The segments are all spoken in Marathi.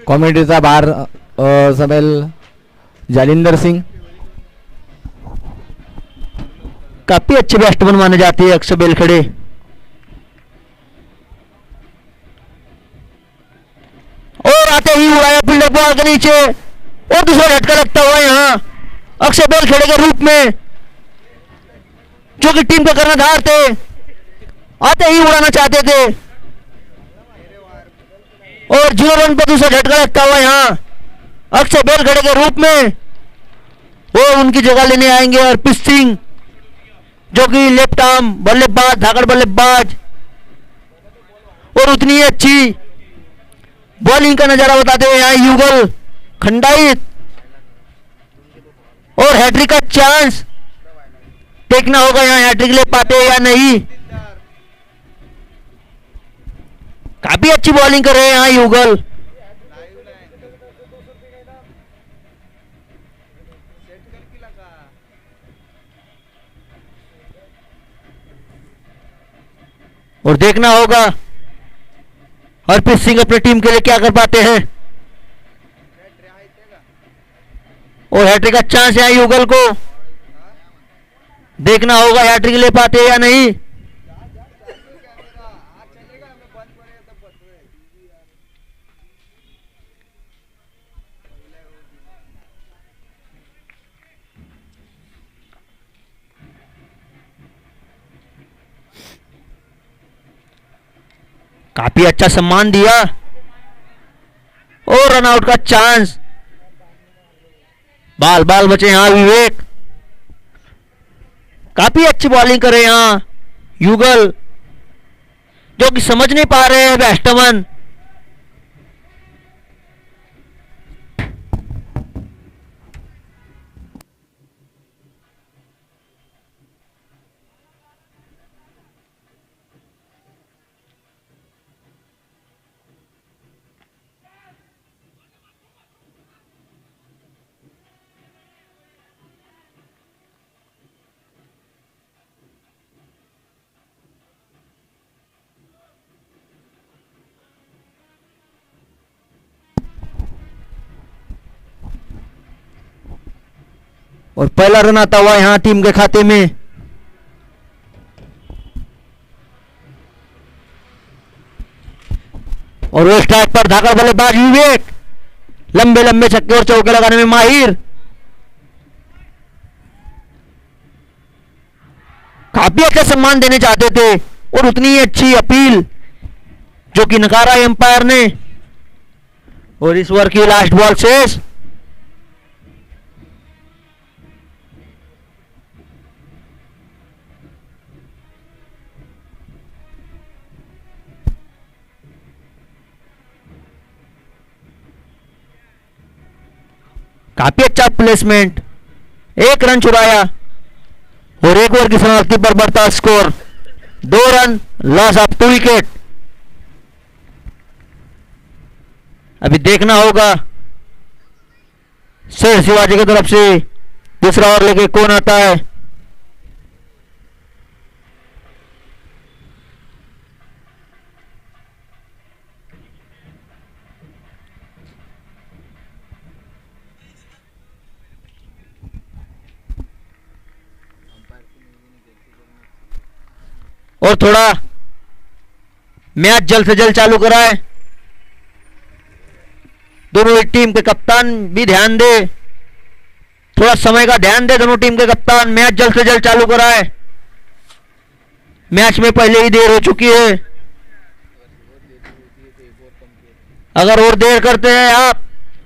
कॉमेंट्रीचा भार समेल जालिंदर सिंह। काफी अच्छे बैट्समैन माने जाते हैं अक्षय बेलखड़े। और आते ही उड़ाया फील्डर बॉल के नीचे और दूसरा झटका लगता हुआ यहां अक्षय बेलखड़े के रूप में, जो कि टीम का कर्णधार थे, आते ही उड़ाना चाहते थे और 0 रन पर दूसरा झटका लगता हुआ यहां अक्षय बेलखड़े के रूप में वो उनकी जगह लेने आएंगे अर्पित सिंह, जो कि लेफ्ट आर्म बल्लेबाज, धाकड़ बल्लेबाज, और उतनी ही अच्छी बॉलिंग का नजारा बताते हुए यहां युगल खंडाइत, और हैट्रिक का चांस देखना होगा यहां हैट्रिक ले पाते हैं या नहीं। काफी अच्छी बॉलिंग कर रहे हैं यहां युगल। और देखना होगा अर्पित सिंह अपनी टीम के लिए क्या कर पाते हैं। और हैट्रिक का चांस है युगल को, देखना होगा हैट्रिक ले पाते हैं या नहीं। काफी अच्छा सम्मान दिया और रनआउट का चांस। बाल बाल बचे यहां विवेक। काफी अच्छी बॉलिंग करे यहां युगल, जो कि समझ नहीं पा रहे हैं बैट्समैन। और पहला रन आता हुआ यहां टीम के खाते में। और वो स्ट्राइक पर धाकड़ बल्लेबाज विवेक, लंबे लंबे छक्के और चौके लगाने में माहिर। काफी अच्छा सम्मान देने चाहते थे और उतनी ही अच्छी अपील जो कि नकारा एम्पायर ने। और इस ओवर की लास्ट बॉल शेष। काफी अच्छा प्लेसमेंट, 1 रन चुराया और 1 ओवर की समाप्ति पर बढ़ता score 2 run, loss of 2 wicket. अभी देखना होगा शेर शिवाजी की तरफ से दूसरा ओवर लेके कौन आता है। और थोड़ा मैच जल्द से जल्द चालू कराए। दोनों टीम के कप्तान भी ध्यान दे, थोड़ा समय का ध्यान दे दोनों टीम के कप्तान। मैच जल्द से जल्द चालू कराए, मैच में पहले ही देर हो चुकी है। अगर और देर करते हैं आप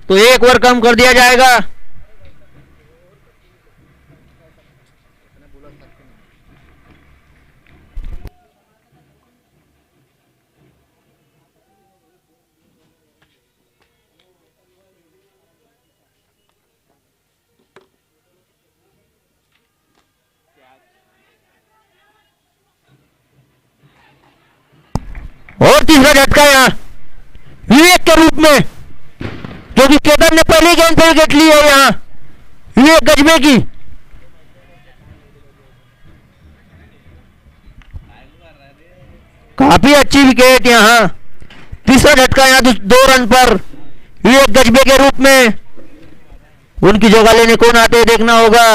तो 1 ओवर कम कर दिया जाएगा। और तीसरा झटका यहां विवेक के रूप में, जो कि केतन ने पहली गेंद पर विकेट ली है यहां विवेक गजबे की। काफी अच्छी विकेट यहां, तीसरा झटका यहां 2 रन पर एक गजबे के रूप में। उनकी जगह लेने कौन आते हैं देखना होगा।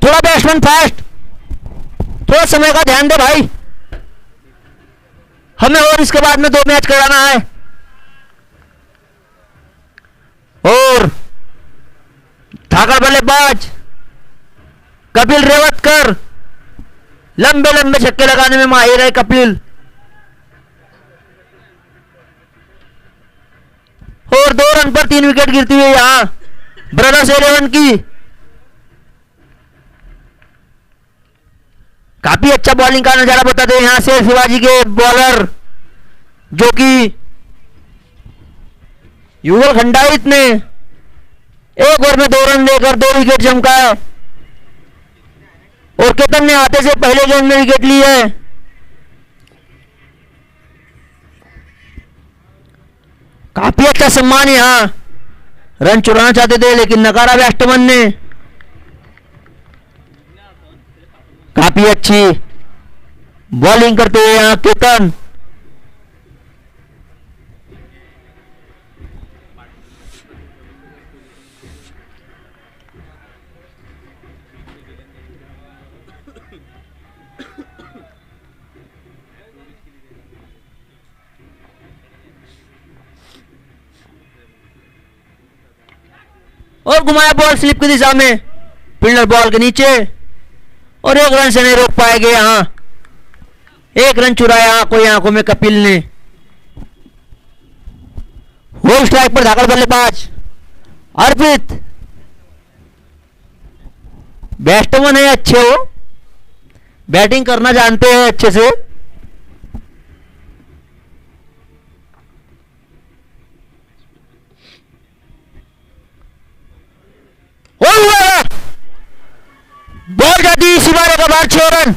थोड़ा बैट्समैन फास्ट, थोड़ा समय का ध्यान दे भाई, हमें और इसके बाद में 2 मैच कराना है। और धाकड़ बल्लेबाज कपिल रेवतकर, लंबे लंबे छक्के लगाने में माहिर है कपिल। और 2 रन पर 3 विकेट गिरती हुई यहां ब्रदर्स 11 की। काफी अच्छा बॉलिंग का नजारा बताते हैं यहां से शिवाजी के बॉलर, जो कि युगल खंडाइत ने 1 ओवर में 2 रन लेकर 2 विकेट चमकाया। और केतन ने आते से पहले गेंद में विकेट ली है। काफी अच्छा सम्मान यहां, रन चुराना चाहते थे लेकिन नकारा बैट्समैन ने। काफी अच्छी बॉलिंग करते हुए यहां केतन। और घुमाया बॉल स्लिप की दिशा में, फील्डर बॉल के नीचे, और 1 रन से नहीं रोक पाएंगे यहां। 1 रन चुराया आंखों में कपिल ने। होल स्ट्राइक पर धाकड़ बल्लेबाज अर्पित, बैट्समैन है अच्छे, हो बैटिंग करना जानते हैं अच्छे से। बॉल जाती सिवारे का बाहर, 6 रन।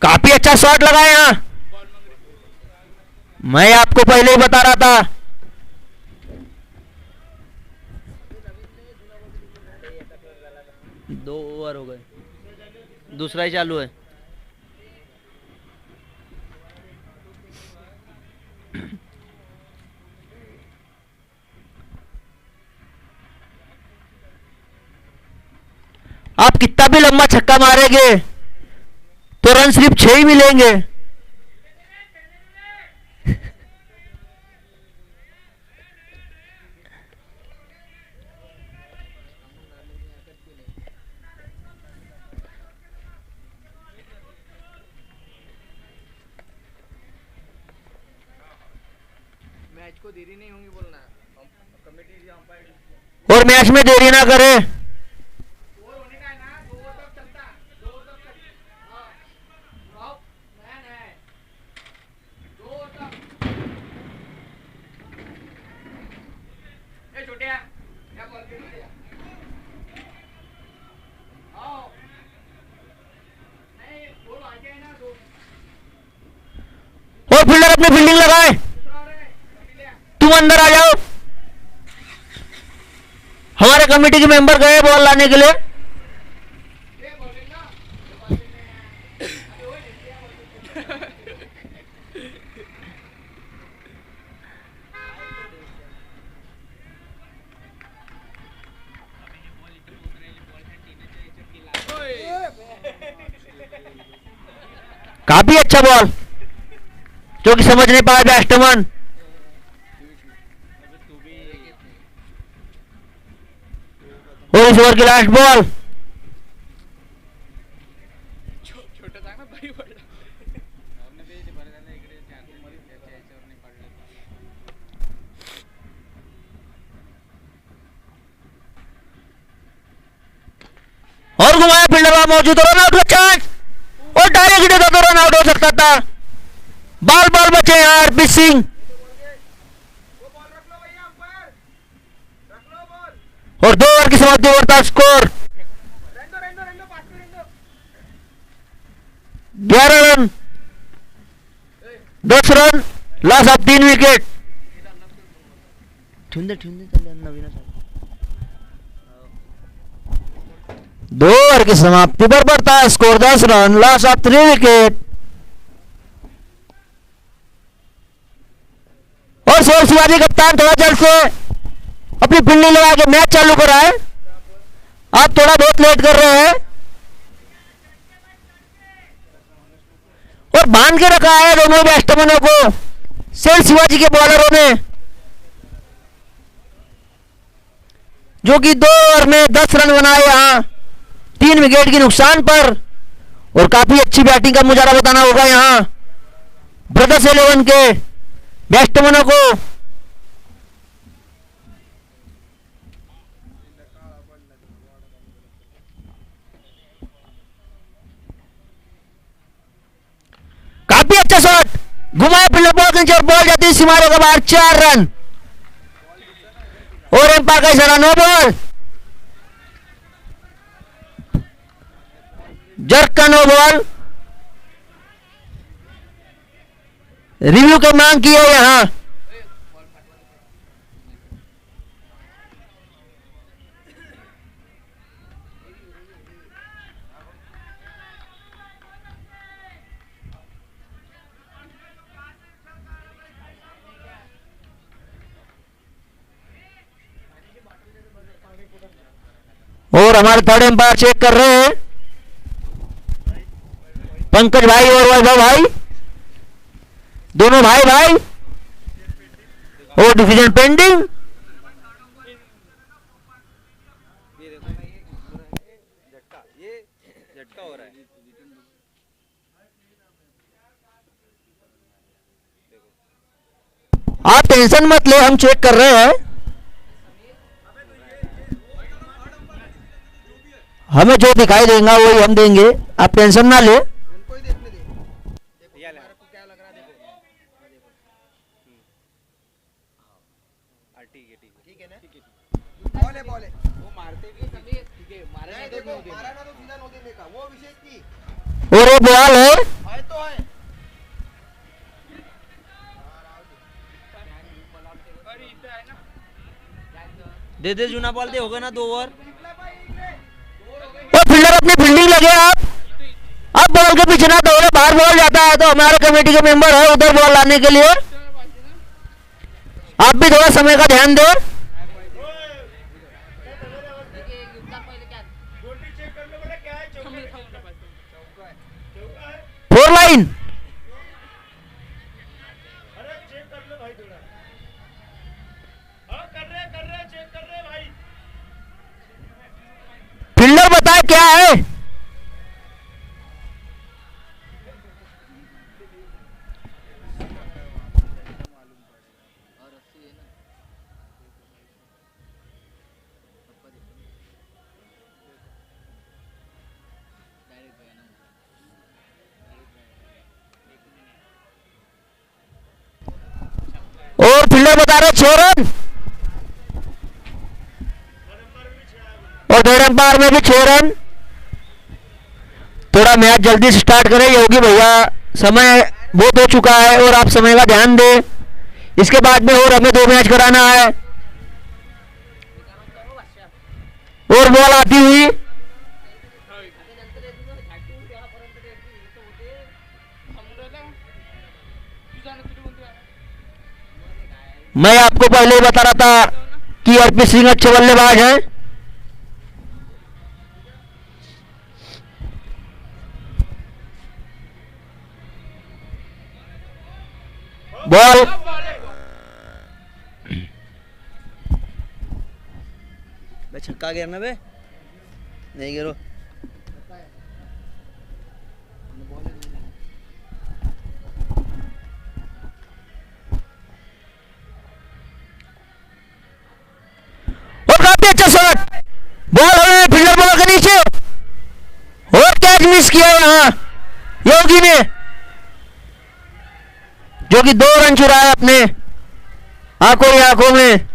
काफी अच्छा शॉट लगाया यहां, मैं आपको पहले ही बता रहा था। दो ओवर हो गए, दूसरा ही चालू है। आप कितना भी लंबा छक्का मारेंगे तो रन सिर्फ 6 ही मिलेंगे। मैच को देरी नहीं होंगी बोलना, कमेटी और मैच में देरी ना करें। और फील्डर अपनी फील्डिंग लगाए, तुम अंदर आ जाओ। हमारे कमेटी के मेंबर गए बॉल लाने के लिए। काफी अच्छा बॉल, जो कि समझ नहीं पाया बैट्समैन। और इस ओवर की लास्ट बॉल, छोटा था ना भाई बड़ा और घुमाया, फील्डर वहां मौजूद, रन आउट का चांस, और डायरेक्ट हिट तो रन आउट हो सकता था। बॉल बचे यहाँ हरप्रीत सिंह, और 2 ओवर ओवर की समाप्ति होता है। Score 11 run 10 run loss of 3 wicket. दो ओवर की समाप्ति पर बढ़ता है score 10 run loss of 3 wicket. और सोल शिवाजी कप्तान थोड़ा जल्द से अपनी फील्डिंग लगा के मैच चालू कर रहा है। आप थोड़ा बहुत लेट कर रहे हैं और बांध के रखा है दोनों बैट्समैनों को सोल शिवाजी के बॉलरों ने, जो कि 2 ओवर में 10 रन बनाए यहां 3 विकेट के नुकसान पर। और काफी अच्छी बैटिंग का मुजाहरा बताना होगा यहां ब्रदर्स 11 के बैट्समैनों को। काफी अच्छा शॉट घुमाया फील्डर बॉल के नीचे और बॉल जाती है सीमारे के बाहर 4 रन। और एम्पायर का इशारा नो बॉल। जर्क का नो बॉल। रिव्यू की मांग की है यहां। और हमारे थर्ड एम्पायर चेक कर रहे हैं पंकज भाई और वैभव भाई, दोनों भाई भाई। और डिसीजन पेंडिंग। झटका हो रहा है। आप टेंशन मत ले, हम चेक कर रहे हैं। हमें जो दिखाई देगा वही हम देंगे, आप टेंशन ना ले। उनको ही देखने दे। आपको क्या लग रहा है देखो। ठीक है ना? बॉल है। वो मारते भी कभी ठीक है, मारा ना देखो, मारा ना तो सीधा नो देने का वो विशेष की। और ये बॉल है तो है। दे दे जूना बॉल दे, होगा ना 2 ओवर। और फील्डर अपनी फील्डिंग लगे। आप बॉल के पीछे ना दौड़े, बाहर बॉल जाता है तो हमारे कमेटी के मेंबर है उधर बॉल लाने के लिए। आप भी थोड़ा समय का ध्यान दें। 4 लाइन। फील्डर बताए क्या है। और फील्डर बता रहे 6 रन। और थर्ड एम्पायर में भी 6 रन। थोड़ा मैच जल्दी से स्टार्ट करें योगी भैया, समय बहुत हो चुका है और आप समय का ध्यान दें। इसके बाद में और हमें 2 मैच कराना है। और बॉल आती हुई मैं आपको पहले ही बता रहा था कि अर्पित सिंह अच्छे बल्लेबाज हैं। बॉल छक्का गिरना बे, नहीं गिरो। और काफी अच्छा शॉट, बॉल है फील्डर बॉल के नीचे और कैच मिस किया यहां योगी ने, जो कि 2 रन चुराए अपने आंखों ही आंखों में।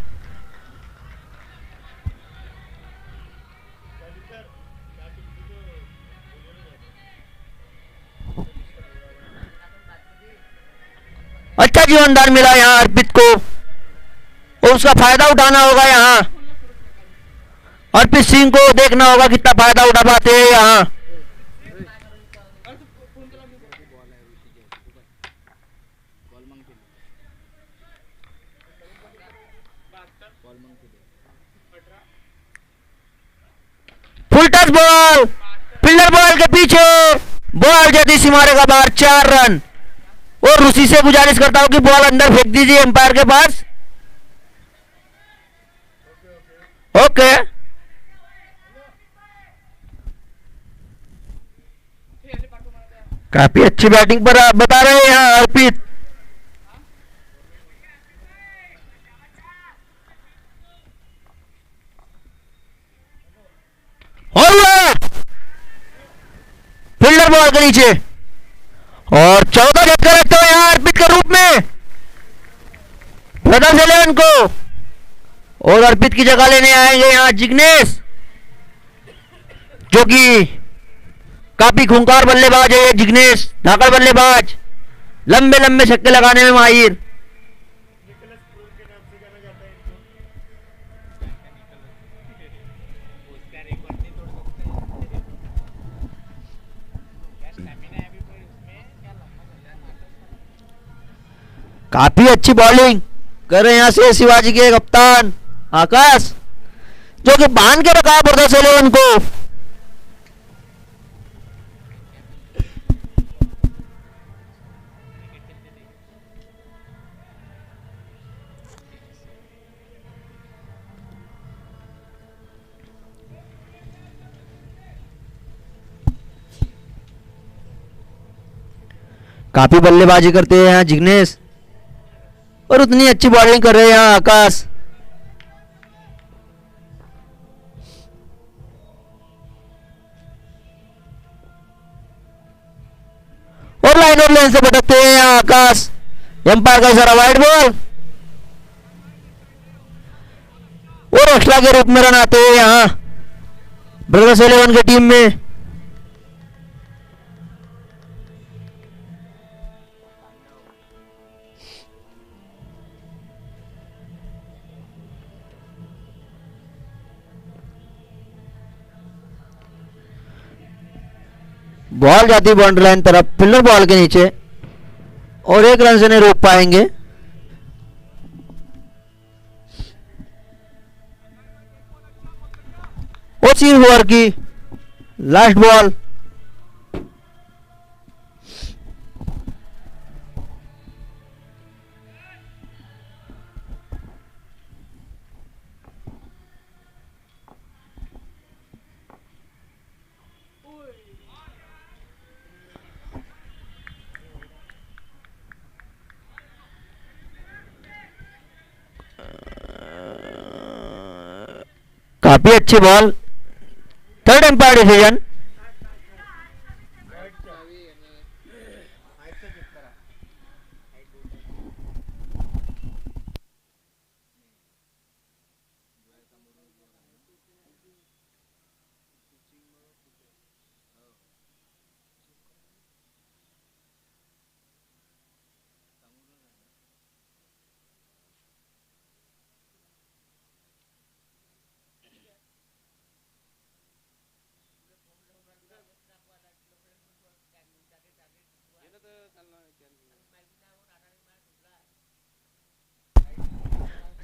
अच्छा जीवनदान मिला यहाँ अर्पित को और उसका फायदा उठाना होगा यहाँ। अर्पित सिंह को देखना होगा कितना फायदा उठा पाते हैं यहाँ। Full touch ball, fielder ball के पीछे, बॉल जाती सीमारे का बाहर, 4 रन। और ऋषि से गुजारिश करता हूं कि बॉल अंदर फेंक दीजिए एम्पायर के पास। ओके काफी अच्छी बैटिंग पर बता रहे हैं यहाँ अर्पित। फील्डर बॉल के नीचे और 14 झटका रखते हुए यहाँ अर्पित के रूप में ब्रदर्स 11 को। और अर्पित की जगह लेने आएंगे यहाँ जिग्नेश, जो कि काफी खूंखार बल्लेबाज है। जिग्नेश धाकड़ बल्लेबाज, लंबे लंबे छक्के लगाने में माहिर। काफी अच्छी बॉलिंग कर रहे हैं यहाँ से शिवाजी के कप्तान आकाश, जो कि बांध के रखा ब्रदर्स 11 को। काफी बल्लेबाजी करते हैं यहाँ जिग्नेश और उतनी अच्छी बॉलिंग कर रहे हैं यहाँ आकाश। और लाइन और लेन से भटकते हैं यहाँ आकाश। एम्पायर का इशारा, वाइड बॉल। और एक्स्ट्रा के रूप में रन आते हैं यहाँ ब्रदर्स 11 की टीम में। बॉल जाती बाउंड्री लाइन तरफ, फील्डर बॉल के नीचे और 1 रन से नहीं रोक पाएंगे। और 3 ओवर की लास्ट बॉल। काफी अच्छी ball, third umpire decision.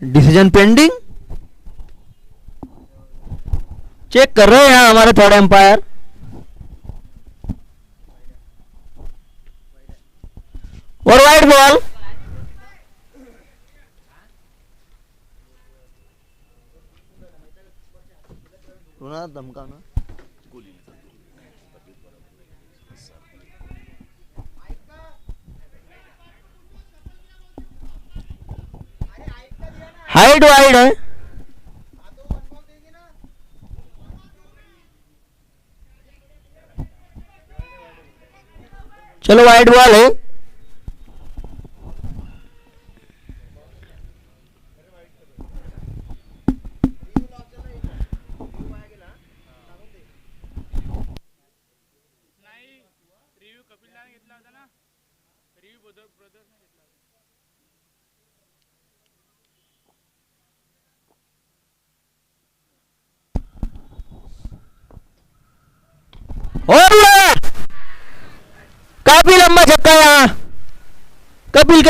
Decision pending, check कर रहे हैं हमारे थर्ड एम्पायर। और वाइड बॉल, धमकाना। हाइट वाइड है, चलो वाइड बॉल है। रिव्ह्यू कपिल घेतला होता ना, रिव्ह्यू ब्रदर्सने घेतला होता।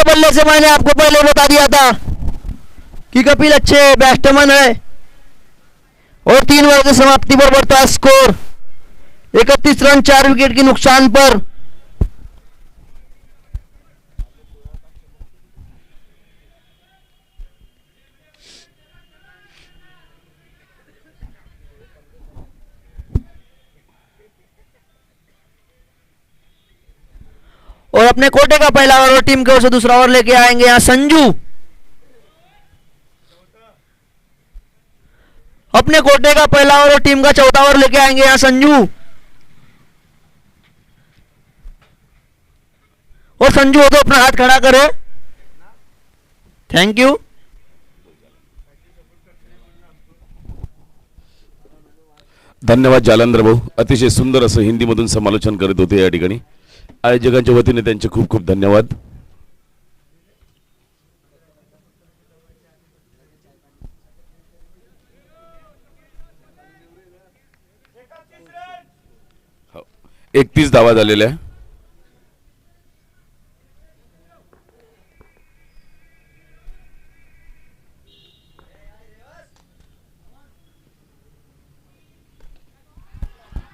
बल्ले से मैंने आपको पहले बता दिया था कि कपिल अच्छे बैट्समैन है और 3 ओवर की समाप्ति पर बढ़ता है स्कोर 31 रन 4 विकेट के नुकसान पर। और अपने कोटे का पहला ओवर और टीम की ओर से दूसरा ओवर लेके आएंगे यहां संजू। अपने कोटे का पहला ओवर और टीम का चौथा ओवर लेके आएंगे यहां संजू। और संजू हो तो अपना हाथ खड़ा करे। Thank you. धन्यवाद जालंधर भाऊ, अतिशय सुंदर असं हिंदीमधून समालोचन करत होते या ठिकाणी. आयोजकांच्या वतीने त्यांचे खूप खूप धन्यवाद. हो, 31 धावा झालेल्या आहे.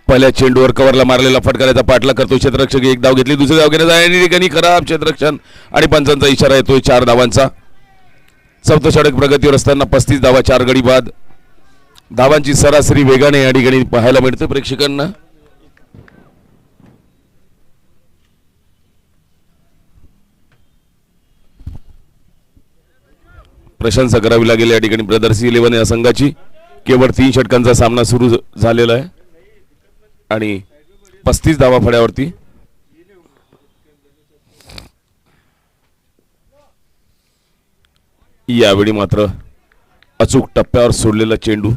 पहिल्या चेंडूवर कव्हरला मारलेला फटकाराचा पाठला करतो क्षेत्ररक्षक. एक धाव घेतली, दुसरी धाव घेण्यात आणि ठिकाणी खराब क्षेत्ररक्षण आणि पंचांचा इशारा येतोय 4 धावांचा. चौथं षटक प्रगतीवर असताना 35 धावा 4 गडी बाद. धावांची सरासरी वेगाने या ठिकाणी पाहायला मिळते प्रेक्षकांना. प्रशंसा करावी लागेल या ठिकाणी ब्रदर्स 11 या संघाची. केवळ 3 षटकांचा सामना सुरू झालेला आहे आणि 35 धावा फळ्यावरती. यावेळी मात्र अचूक टप्प्यावर सोडलेला चेंडू.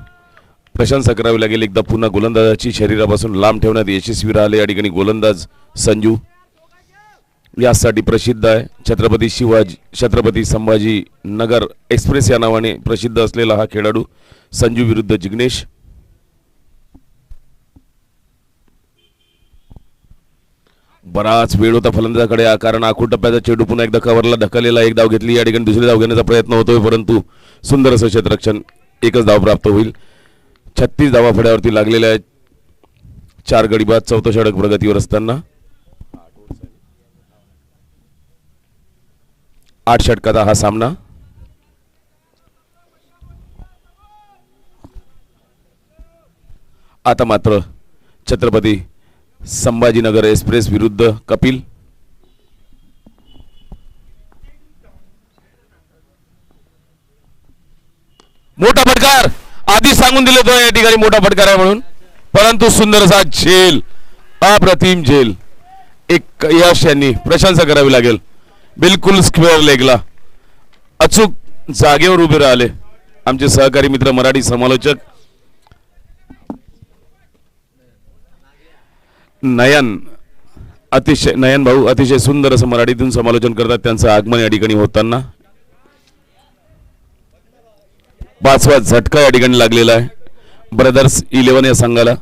प्रशंसा करावी लागेल एकदा पुन्हा गोलंदाजाची शरीरापासून लांब ठेवण्यात यशस्वी राहिले या ठिकाणी गोलंदाज संजू. यासाठी प्रसिद्ध आहे छत्रपती संभाजी नगर एक्सप्रेस या नावाने प्रसिद्ध असलेला हा खेळाडू संजू विरुद्ध जिग्नेश. बराच वेळ होता फलंदाजाकडे कारण आखूड टप्प्याचा चेंडू पुन्हा एकदा कव्हरला ढकललेला. एक धाव घेतली, या ठिकाणी दुसरी धाव घेण्याचा प्रयत्न होतोय परंतु सुंदर असं क्षेत्ररक्षण. एकच धाव प्राप्त होईल. 36 धावा फळ्यावरती लागलेल्या आहेत. 4 गडी बाद. चौथं षटक प्रगतीवर असताना 8 षटकाचा हा सामना. आता मात्र छत्रपती संभाजीनगर एक्सप्रेस विरुद्ध कपिल. मोठा फटकार. आधी सांगून दिलं होतं या ठिकाणी मोठा फटकार आहे म्हणून, परंतु सुंदर असा झेल, अप्रतिम झेल. एक यश यांनी प्रशंसा करावी लागेल. बिलकुल स्क्वेअर लेगला अचूक जागेवर उभे राहिले आमचे सहकारी मित्र मराठी समालोचक नयन भाऊ. अतिशय सुंदर असं मराठीतून समालोचन करतात. त्यांचं आगमन या ठिकाणी होताना 5वा झटका या ठिकाणी लागलेला आहे ब्रदर्स 11 या संघाला.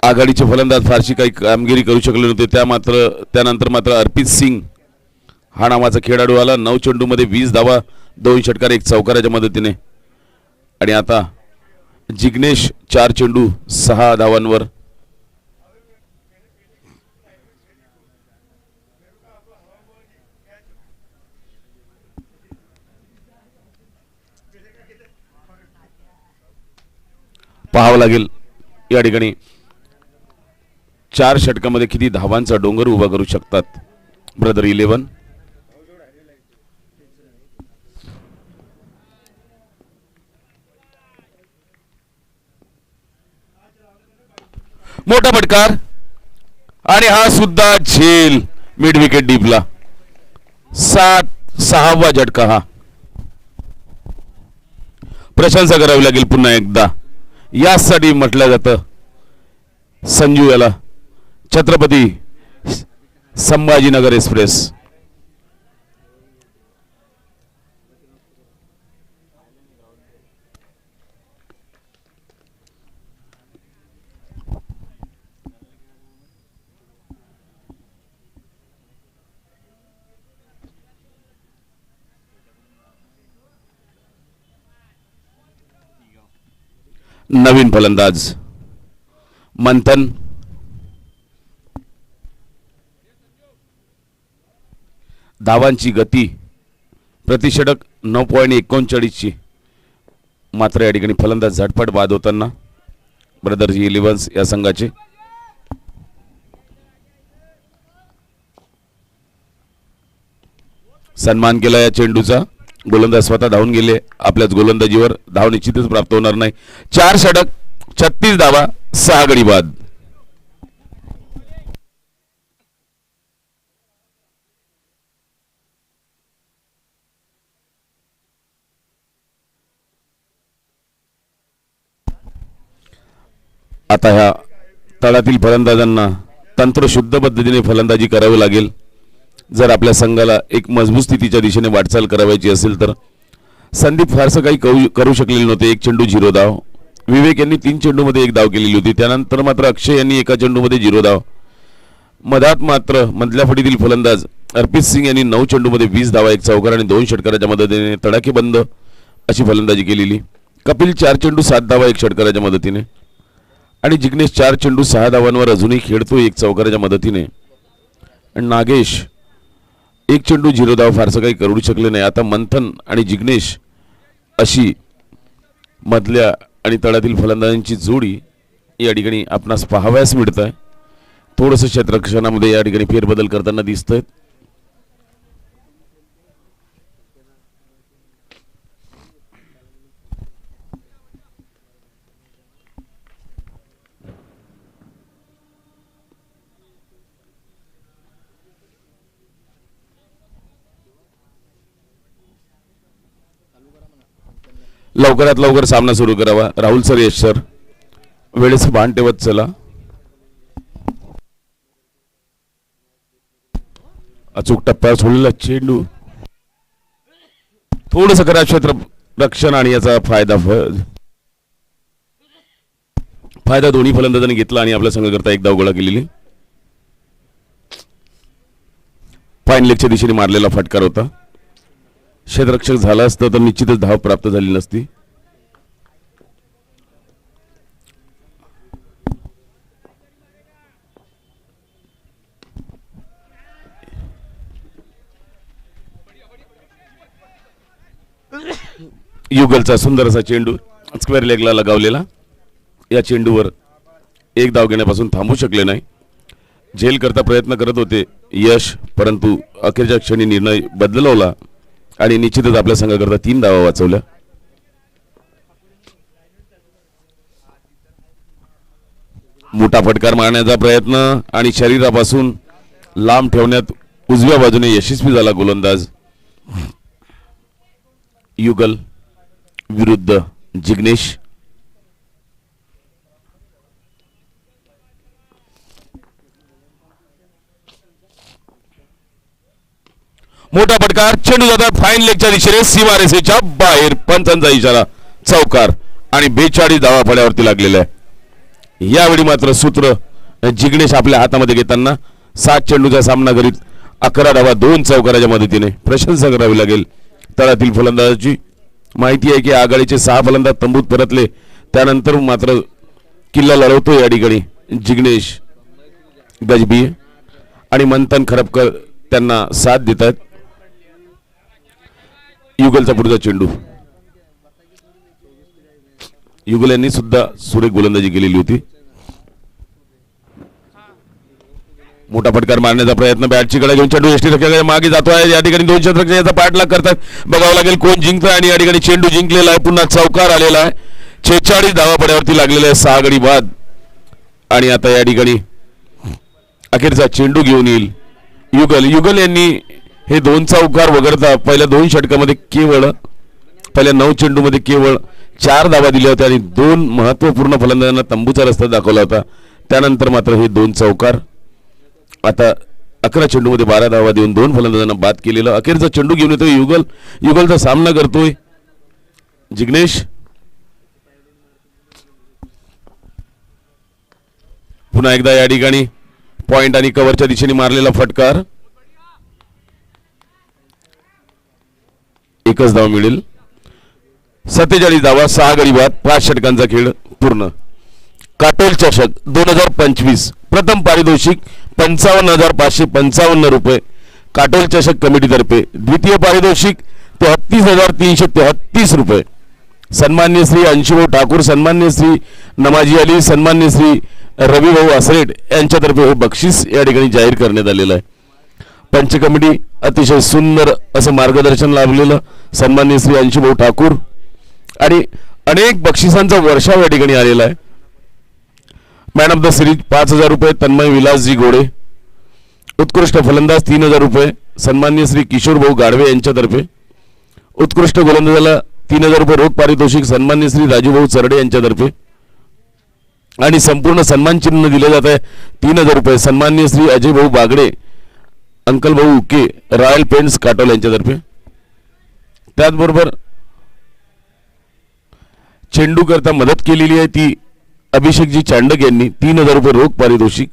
आघाडीचे फलंदाज फारशी काही कामगिरी करू शकले नव्हते. त्यानंतर मात्र अर्पित सिंग हा नावाचा खेळाडू आला. 9 चेंडूमध्ये 20 धावा, 2 षटकार, 1 चौकाराच्या मदतीने. आणि आता जिग्नेश 4 चेंडू 6 धावांवर. पाहावं लागेल या ठिकाणी 4 षटकामध्ये किती धावांचा डोंगर उभा करू शकतात ब्रदर 11. मोठा फटकार आणि हा सुद्धा झेल मिड विकेट डीपला. 6वा झटका हा. प्रशंसा करावी लागेल पुन्हा एकदा. यासाठी म्हटलं जातं संजू याला छत्रपती संभाजीनगर एक्सप्रेस. नवीन फलंदाज मंथन. धावांची गती प्रतिषटक 9.39 मात्र या ठिकाणी फलंदाज झटपट बाद होताना ब्रदर्स इलेव्हन्स या संघाचे. सन्मान केला या चेंडूचा. गोलंदाज स्वतः धावून गेले. आपल्याच गोलंदाजीवर धाव निश्चितच प्राप्त होणार नाही. 4 षटक 36 धावा 6 गडी बाद. आता ह्या तळातील फलंदाजांना तंत्रशुद्ध पद्धतीने फलंदाजी करावी लागेल जर आपल्या संघाला एक मजबूत स्थितीच्या दिशेने वाटचाल करायची असेल तर. संदीप फारसं काही करू शकलेले नव्हते. 1 चेंडू 0 धाव. विवेक यांनी 3 चेंडूमध्ये 1 धाव केलेली होती. त्यानंतर मात्र अक्षय यांनी 1 चेंडूमध्ये 0 धाव. मधात मात्र मधल्या फळीतील फलंदाज अर्पित सिंग यांनी 9 चेंडूमध्ये 20 धावा 1 चौकार आणि 2 षटकाराच्या मदतीने तडाखेबंद अशी फलंदाजी केलेली. कपिल 4 चेंडू 7 धावा 1 षटकाराच्या मदतीने आणि जिग्नेश 4 चेंडू 6 धावांवर अजूनही खेळतो 1 चौकाराच्या मदतीने. आणि नागेश 1 चेंडू 0 धाव फारसं काही करू शकले नाही. आता मंथन आणि जिग्नेश अशी मधल्या आणि तळातील फलंदाजांची जोडी या ठिकाणी आपणास पाहावयास मिळत आहे. थोडंसं क्षेत्ररक्षणामध्ये या ठिकाणी फेरबदल करताना दिसत आहेत. लवकरात लवकर सामना सुरू करावा. राहुल सर, यश सर, वेळेचं भान ठेवत चला. अचूक टप्प्यावर सोडलेला चेंडू थोडंसं करा क्षेत्र रक्षण आणि याचा फायदा दोन्ही फलंदाजांनी घेतला आणि आपल्या संघाकरता 1 धाव गोळा केलेली. फाईन लेगच्या दिशेने मारलेला फटकार होता. क्षेत्ररक्षक झाला असतं तर निश्चितच धाव प्राप्त झाली नसती. युगलचा सुंदर असा चेंडू स्क्वेअर लेगला लगावलेला. या चेंडूवर 1 धाव घेण्यापासून थांबू शकले नाही. झेल करता प्रयत्न करत होते यश, परंतु अखेरच्या क्षणी निर्णय बदलवला आणि निश्चितच आपल्या संघाकरता 3 धावा वाचवल्या. मोठा फटकार मारण्याचा प्रयत्न आणि शरीरापासून लांब ठेवण्यात उजव्या बाजूने यशस्वी झाला गोलंदाज. युगल विरुद्ध जिग्नेश. मोठा फटकार. चेंडू जातात फाईन लेगच्या दिशेने सीमारेषेच्या बाहेर. पंचांचा इशारा. चौकार आणि 42 धावा फळ्यावरती लागलेला आहे. यावेळी मात्र सूत्र जिग्नेश आपल्या हातामध्ये घेताना 7 चेंडूचा सामना करीत 11 धावा 2 चौकाराच्या मदतीने. प्रशंसा करावी लागेल तळातील फलंदाजाची. माहिती आहे की आघाडीचे 6 फलंदाज तंबूत परतले. त्यानंतर मात्र किल्ला लढवतो या ठिकाणी जिग्नेश गजबी आणि मंथन खरपकर त्यांना साथ देतात. युगलचा पुढचा चेंडू. युगल यांनी सुद्धा सुरेख गोलंदाजी केलेली होती. मोठा फटकार मारण्याचा प्रयत्न. बॅटची कडा घेऊन चेंडू यष्टीरक्षकाच्या मागे जातो आहे. या ठिकाणी 2 क्षेत्ररक्षक याचा पाठलाग करतात. बघावं लागेल कोण जिंकतं आणि या ठिकाणी चेंडू जिंकलेला आहे. पुन्हा चौकार आलेला आहे. 46 धावा पड्यावरती लागलेला आहे. 6 गडी बाद. आणि आता या ठिकाणी अखेरचा चेंडू घेऊन येईल युगल यांनी हे 2 चौकार वगळता पहिल्या 2 षटकामध्ये केवळ पहिल्या 9 चेंडूमध्ये केवळ 4 धावा दिल्या होत्या आणि 2 महत्त्वपूर्ण फलंदाजांना तंबूचा रस्ता दाखवला होता. त्यानंतर मात्र हे 2 चौकार. आता 11 चेंडूमध्ये 12 धावा देऊन 2 फलंदाजांना बाद केलेलं. अखेरचा चेंडू घेऊन येतोय युगलचा सामना करतोय जिग्नेश. पुन्हा एकदा या ठिकाणी पॉइंट आणि कव्हरच्या दिशेने मारलेला फटकार. 1च धाव मिळेल. 47 धावा 6 गडी बाद. 5 षटकांचा खेळ पूर्ण. काटोल चषक 2025 प्रथम पारितोषिक 55,555 रुपये काटोल चषक कमिटीतर्फे. द्वितीय पारितोषिक 33,333 रुपये सन्मान्य श्री अंशुभाऊ ठाकूर, सन्मान्य श्री नमाजी अली, सन्मान्य श्री रविभाऊ आसरेड यांच्यातर्फे हे बक्षीस या ठिकाणी जाहीर करण्यात आलेलं आहे. पंच कमिटी अतिशय सुंदर असं मार्गदर्शन लाभलेलं सन्मान्य श्री अंशुभाऊ ठाकूर आणि अनेक बक्षिसांचा वर्षाव या ठिकाणी आलेला आहे. मॅन ऑफ द सिरीज 5,000 रुपये तन्मय विलासजी गोडे. उत्कृष्ट फलंदाज 3,000 रुपये सन्मान्य श्री किशोर भाऊ गाडवे यांच्यातर्फे. उत्कृष्ट गोलंदाजाला 3,000 रुपये रोख पारितोषिक सन्मान्य श्री राजूभाऊ चरडे यांच्यातर्फे आणि संपूर्ण सन्मान चिन्ह दिले जात आहे 3,000 रुपये सन्मान्य श्री अजय भाऊ बागडे, अंकल भाऊ उके, रॉयल पेंट्स काटोल यांच्यातर्फे. त्याचबरोबर चेंडू करता मदत केलेली आहे ती अभिषेकजी चांडक यांनी 3,000 रुपये रोख पारितोषिक.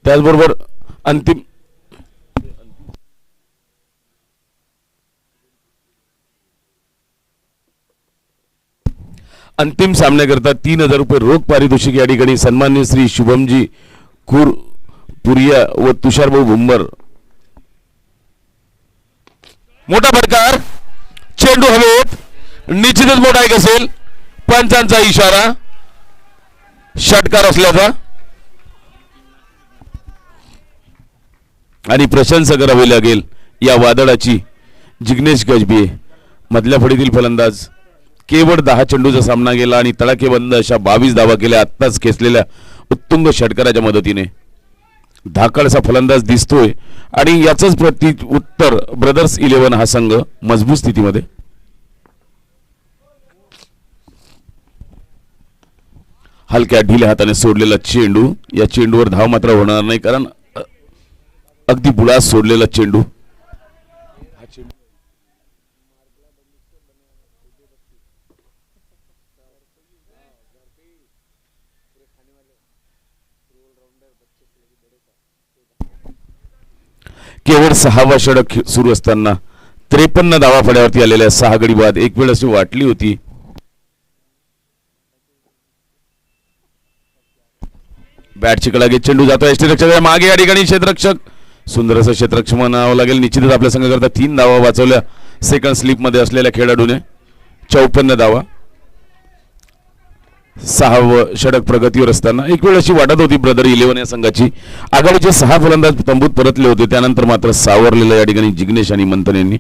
त्याचबरोबर अंतिम सामन्याकरता 3,000 रुपये रोख पारितोषिक या ठिकाणी सन्मान्य श्री शुभमजी पुरिया व तुषारभाऊ भुंबर. मोठा फटकार, चेंडू हवेत, निश्चितच मोठा एक असेल. पंचांचा इशारा षटकार असल्याचा आणि प्रशंसा करावी लागेल या वादळाची. जिग्नेश गजबे मधल्या फळीतील फलंदाज, केवळ 10 चेंडूचा सामना केला आणि तडाखेबंद अशा 22 धावा केल्या आत्ताच खेचलेल्या उत्तुंग षटकाराच्या मदतीने. धाकळसा फलंदाज दिसतोय आणि याचंच प्रति उत्तर ब्रदर्स 11 हा संघ मजबूत स्थितीमध्ये. हलक्या ढिल्या हाताने सोडलेला चेंडू, या चेंडूवर धाव मात्र होणार नाही कारण अगदी बुडास सोडलेला चेंडू. केवळ 6वा षटक सुरू असताना 53 धावा फड्यावरती आलेल्या 6 गडी बाद. एक वेळ अशी वाटली होती बॅटची कडा घेत चेंडू जातो यष्टीरक्षकाच्या मागे. या ठिकाणी क्षेत्ररक्षक, सुंदर असं क्षेत्ररक्षक म्हणावं लागेल. निश्चितच आपल्या संघाकरता 3 धावा वाचवल्या सेकंड स्लिपमध्ये असलेल्या खेळाडूने. 54 धावा. 6वं षटक प्रगतीवर असताना एक वेळ अशी वाटत होती ब्रदर 11 या संघाची. आघाडीचे 6 फलंदाज तंबूत परतले होते, त्यानंतर मात्र सावरलेलं या ठिकाणी जिग्नेश आणि मंथन यांनी.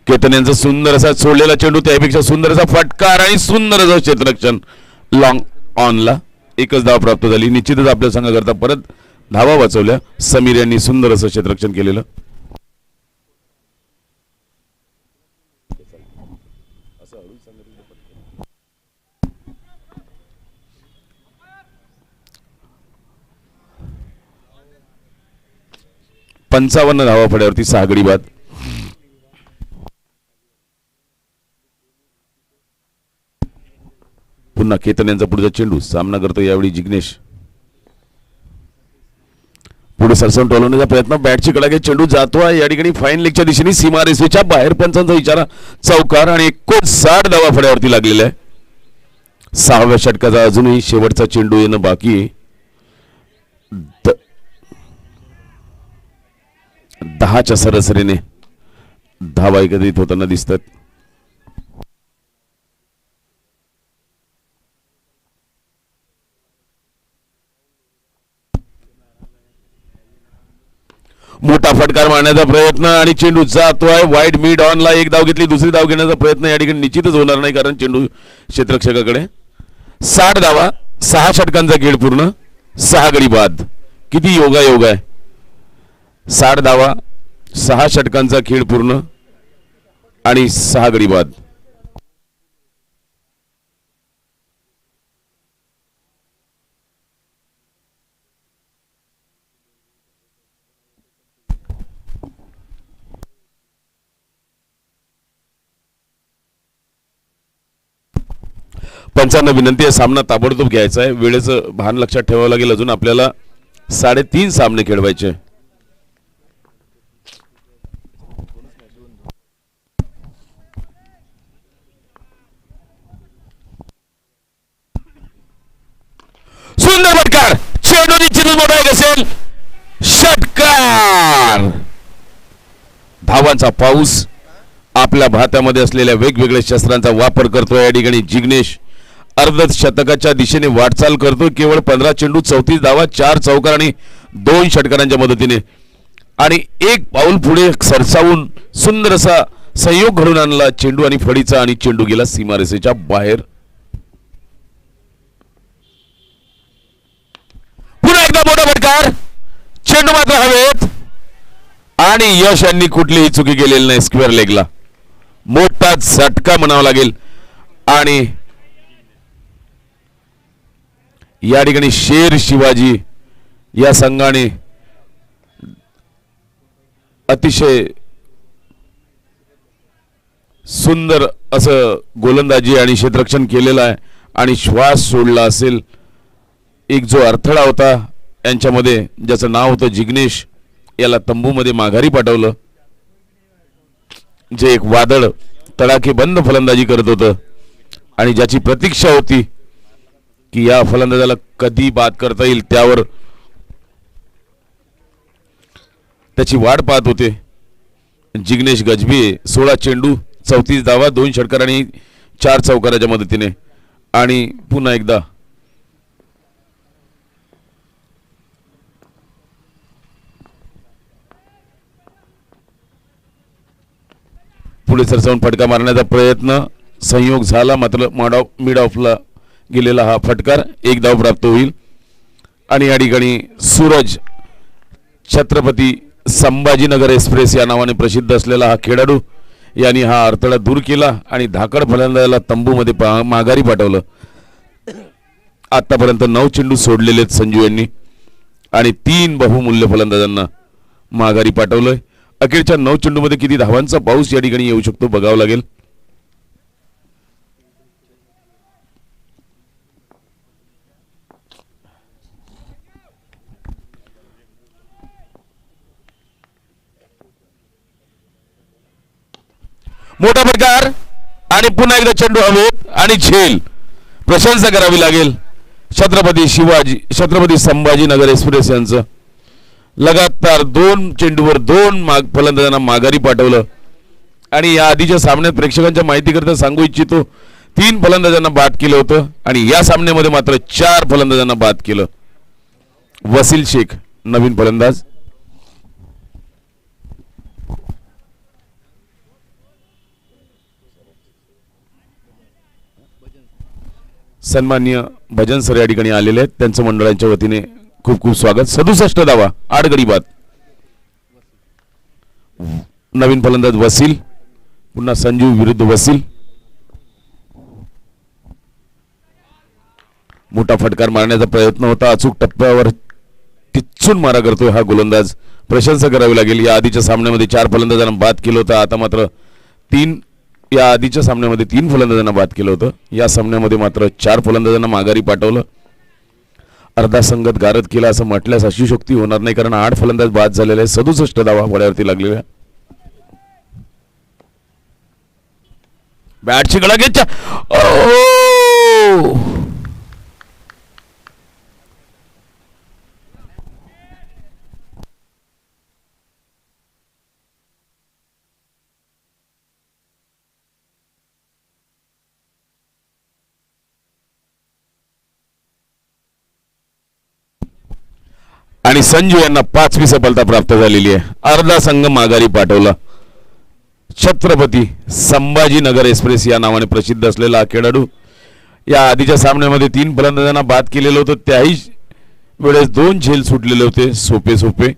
केतन यांचा सुंदर असा सोडलेला चेंडू, त्यापेक्षा सुंदर असा फटकार आणि सुंदर असं क्षेत्ररक्षण लॉंग ऑनला. एकच धाव प्राप्त झाली. निश्चितच आपल्या संघाकरता परत धावा वाचवल्या. समीर यांनी सुंदर असं क्षेत्ररक्षण केलेलं. पंचावन्न धावा फड्यावरती 6 गडी बाद. पुन्हा केतन यांचा पुढचा चेंडू, सामना करतो यावेळी जिग्नेश. पुढे सरसवून टोलवण्याचा प्रयत्न, बॅटची कडा घेत चेंडू जातो आहे या ठिकाणी फाईन लेगच्या दिशेने सीमा रेषेच्या बाहेर. पंचांचा इशारा, चौकार आणि 59 धावा फड्यावरती लागलेला आहे. 6व्या षटकाचा अजूनही शेवटचा चेंडू येणं बाकी आहे. 10च्या सरासरीने धावा एकत्रित होताना दिसतात. मोठा फटकार मारण्याचा प्रयत्न आणि चेंडू जातोय वाईड मिड ऑनला. एक धाव घेतली, दुसरी धाव घेण्याचा प्रयत्न या ठिकाणी निश्चितच होणार नाही कारण चेंडू क्षेत्ररक्षकाकडे. 60 धावा, 6 षटकांचा खेळ पूर्ण, 6 गडी बाद. किती योगायोग आहे. 60 धावा, 6 षटकांचा खेळ पूर्ण आणि 6 गडी बाद. पंचांना विनंती आहे, सामना ताबडतोब घ्यायचा आहे. वेळेचं भान लक्षात ठेवावं लागेल. अजून आपल्याला 3.5 सामने खेळवायचे. मोठा फटकार, चेंडू निश्चितच मोठा एक असेल, षटकार. धावांचा पाऊस आपल्या भात्यामध्ये असलेल्या वेगवेगळ्या शस्त्रांचा वापर करतोय या ठिकाणी जिग्नेश. अर्धशतकाच्या दिशेने वाटचाल करतो. केवळ 15 चेंडू 34 धावा, 4 चौकार आणि 2 षटकारांच्या मदतीने, आणि एक पाऊल पुढे सरसावून सुंदर असा संयोग घडून आणला चेंडू आणि फळीचा, आणि चेंडू गेला सीमारेषेच्या बाहेर. पुन्हा एकदा मोठा फटकार, चेंडू मात्र हवेत, आणि यश यांनी कुठलीही चुकी केलेली नाही. स्क्वेअर लेगला मोठा झटका म्हणावा लागेल. आणि या ठिकाणी शेर शिवाजी या संघाने अतिशय सुंदर असं गोलंदाजी आणि क्षेत्ररक्षण केलेलं आहे, आणि श्वास सोडला असेल. एक जो अडथळा होता यांच्यामध्ये, ज्याचं नाव होतं जिग्नेश, याला तंबूमध्ये माघारी पाठवलं. जे एक वादळ तडाखेबंद फलंदाजी करत होतं, आणि ज्याची प्रतीक्षा होती की या फलंदाजाला कधी बाद करता येईल, त्यावर त्याची वाट पाहत होते जिग्नेश गजबी. 16 चेंडू 34 धावा, 2 षटकार आणि 4 चौकाराच्या मदतीने. आणि पुन्हा एकदा पुढे सरसावून फटका मारण्याचा प्रयत्न, संयोग झाला, मात्र मिड ऑफला गेलेला हा फटकार, 1 धाव प्राप्त होईल. आणि या ठिकाणी सूरज, छत्रपती संभाजीनगर एक्सप्रेस या नावाने प्रसिद्ध असलेला हा खेळाडू, यांनी हा अडथळा दूर केला आणि धाकड फलंदाजाला तंबूमध्ये माघारी पाठवलं. आतापर्यंत 9 चेंडू सोडलेले आहेत संजू यांनी, आणि 3 बहुमूल्य फलंदाजांना माघारी पाठवलंय. अखेरच्या 9 चेंडूमध्ये किती धावांचा पाऊस या ठिकाणी येऊ शकतो बघावं लागेल. मोठा फटकार, आणि पुन्हा एकदा चेंडू हवेत, आणि झेल. प्रशंसा करावी लागेल छत्रपती संभाजीनगर एक्सप्रेस यांचं. लगातार 2 चेंडूवर 2 फलंदाजांना माघारी पाठवलं. आणि या आधीच्या सामन्यात प्रेक्षकांच्या माहितीकरता सांगू इच्छितो, 3 फलंदाजांना बाद केलं होतं, आणि या सामन्यामध्ये मात्र 4 फलंदाजांना बाद केलं. वसील शेख नवीन फलंदाज, सन्माननीय भजन सर या ठिकाणी आलेले आहेत, त्यांचं मंडळांच्या वतीने खूप खूप स्वागत. 67 धावा, 8 गडी बाद. नवीन फलंदाज वसील, पुन्हा संजू विरुद्ध वसील. मोठा फटकार मारण्याचा प्रयत्न होता, अचूक टप्प्यावर टिच्चून मारा करतोय हा गोलंदाज, प्रशंसा करावी लागेल. या आधीच्या सामन्यामध्ये 4 फलंदाजांना बाद केलं होतं, आता मात्र 3 या आधीच्या सामन्यामध्ये 3 फलंदाजांना बाद केलं होतं, या सामन्यामध्ये मात्र 4 फलंदाजांना माघारी पाठवलं. अर्धा संगत गारद केला असं म्हटल्यास अतिशयोक्ती होणार नाही, कारण 8 फलंदाज बाद झालेले आहेत. 67 धावा वड्यावरती लागलेल्या. बॅटची गळा घ्यायच्या, आणि संजू यांना 5वी सफलता प्राप्त झालेली आहे. अर्धा संघ माघारी पाठवला. छत्रपती संभाजीनगर एक्सप्रेस या नावाने प्रसिद्ध असलेला हा खेळाडू या आधीच्या सामन्यामध्ये 3 फलंदाजांना बाद केलेलं होतं, त्याही वेळेस 2 झेल सुटलेले होते सोपे सोपे.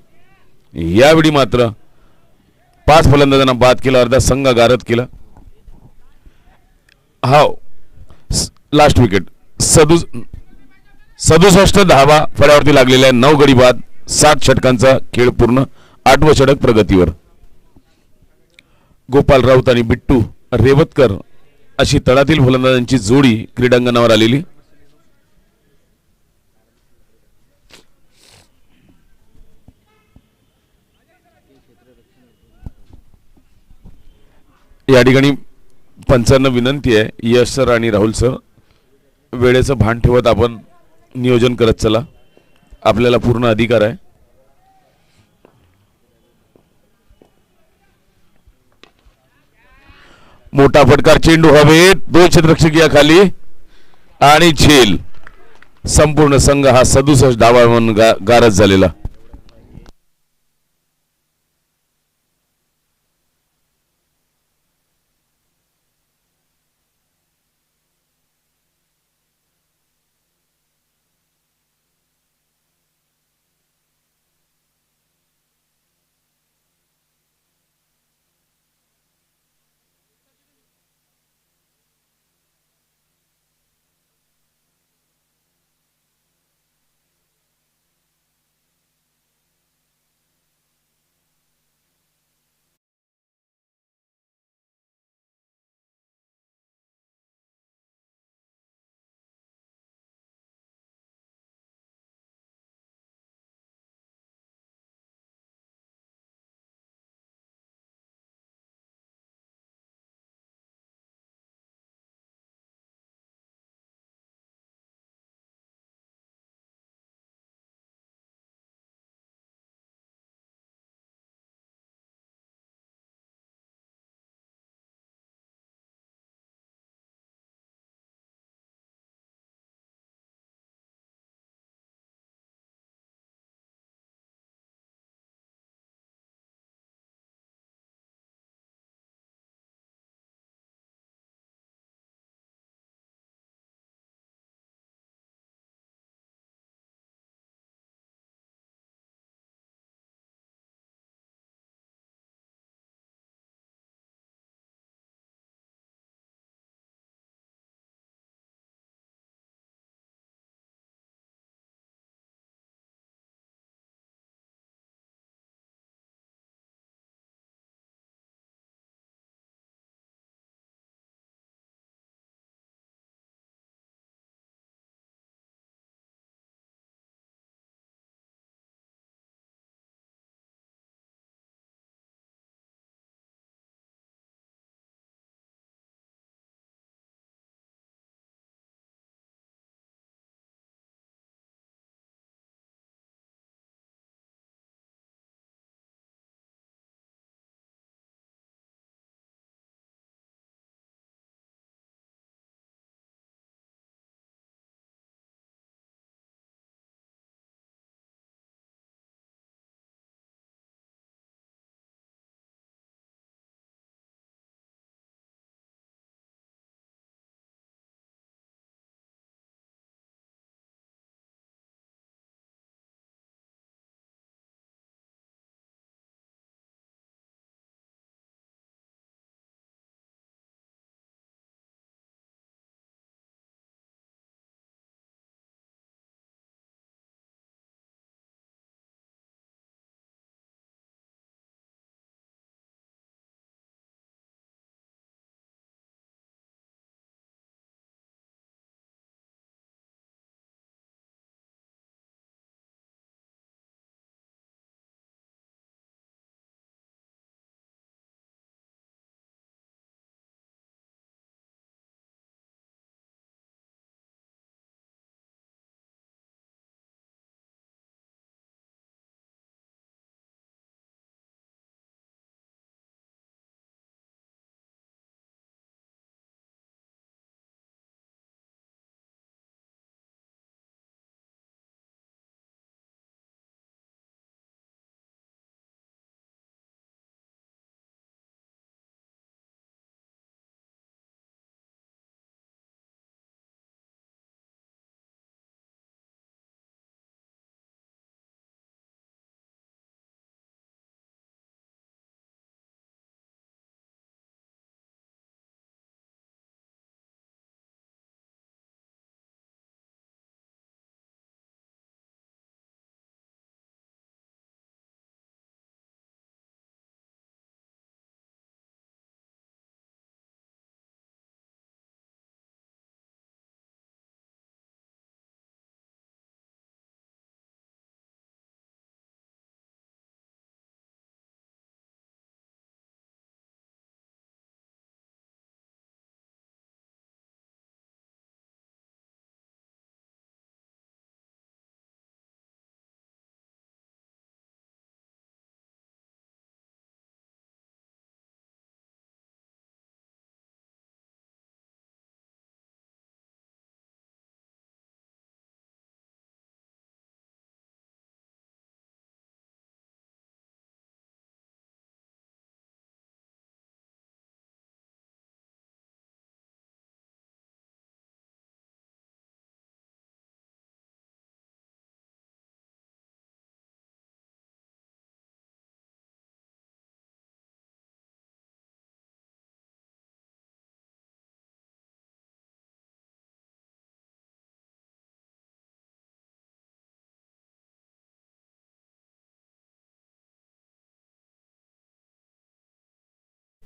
यावेळी मात्र 5 फलंदाजांना बाद केला, अर्धा संघ गारद केला. हा लास्ट विकेट. 67 धावा फळ्यावरती लागलेल्या, 9 गडी बाद, 7 षटकांचा खेळ पूर्ण, 8वं षटक प्रगतीवर. गोपाल राऊत आणि बिट्टू रेवतकर अशी तळातील फलंदाजांची जोडी क्रीडांगणावर आलेली. या ठिकाणी पंचांना विनंती आहे, यश सर आणि राहुल सर, वेळेचं भान ठेवत आपण नियोजन करत चला, आपल्याला पूर्ण अधिकार आहे. मोठा फटकार, चेंडू हवेत, 2 क्षेत्ररक्षक या खाली आणि झेल. संपूर्ण संघ हा 67 धावा म्हणून गारज झालेला.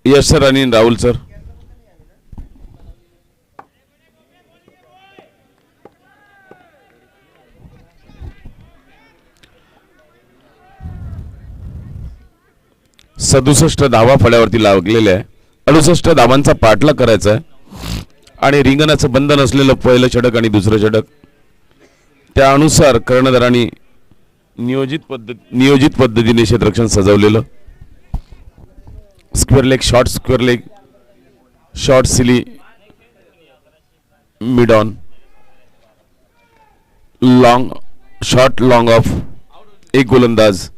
यश सर आणि राहुल सर. सदुसष्ट धावा फळ्यावरती लागलेल्या आहे. 68 धावांचा पाठलाग करायचा आहे आणि रिंगणाचं बंधन असलेलं पहिलं षटक आणि दुसरं षटक त्यानुसार कर्णधारांनी नियोजित पद्धतीने क्षेत्ररक्षण सजवलेलं. Square leg, square leg, short silly, mid on, long, short long of एक गोलंदाज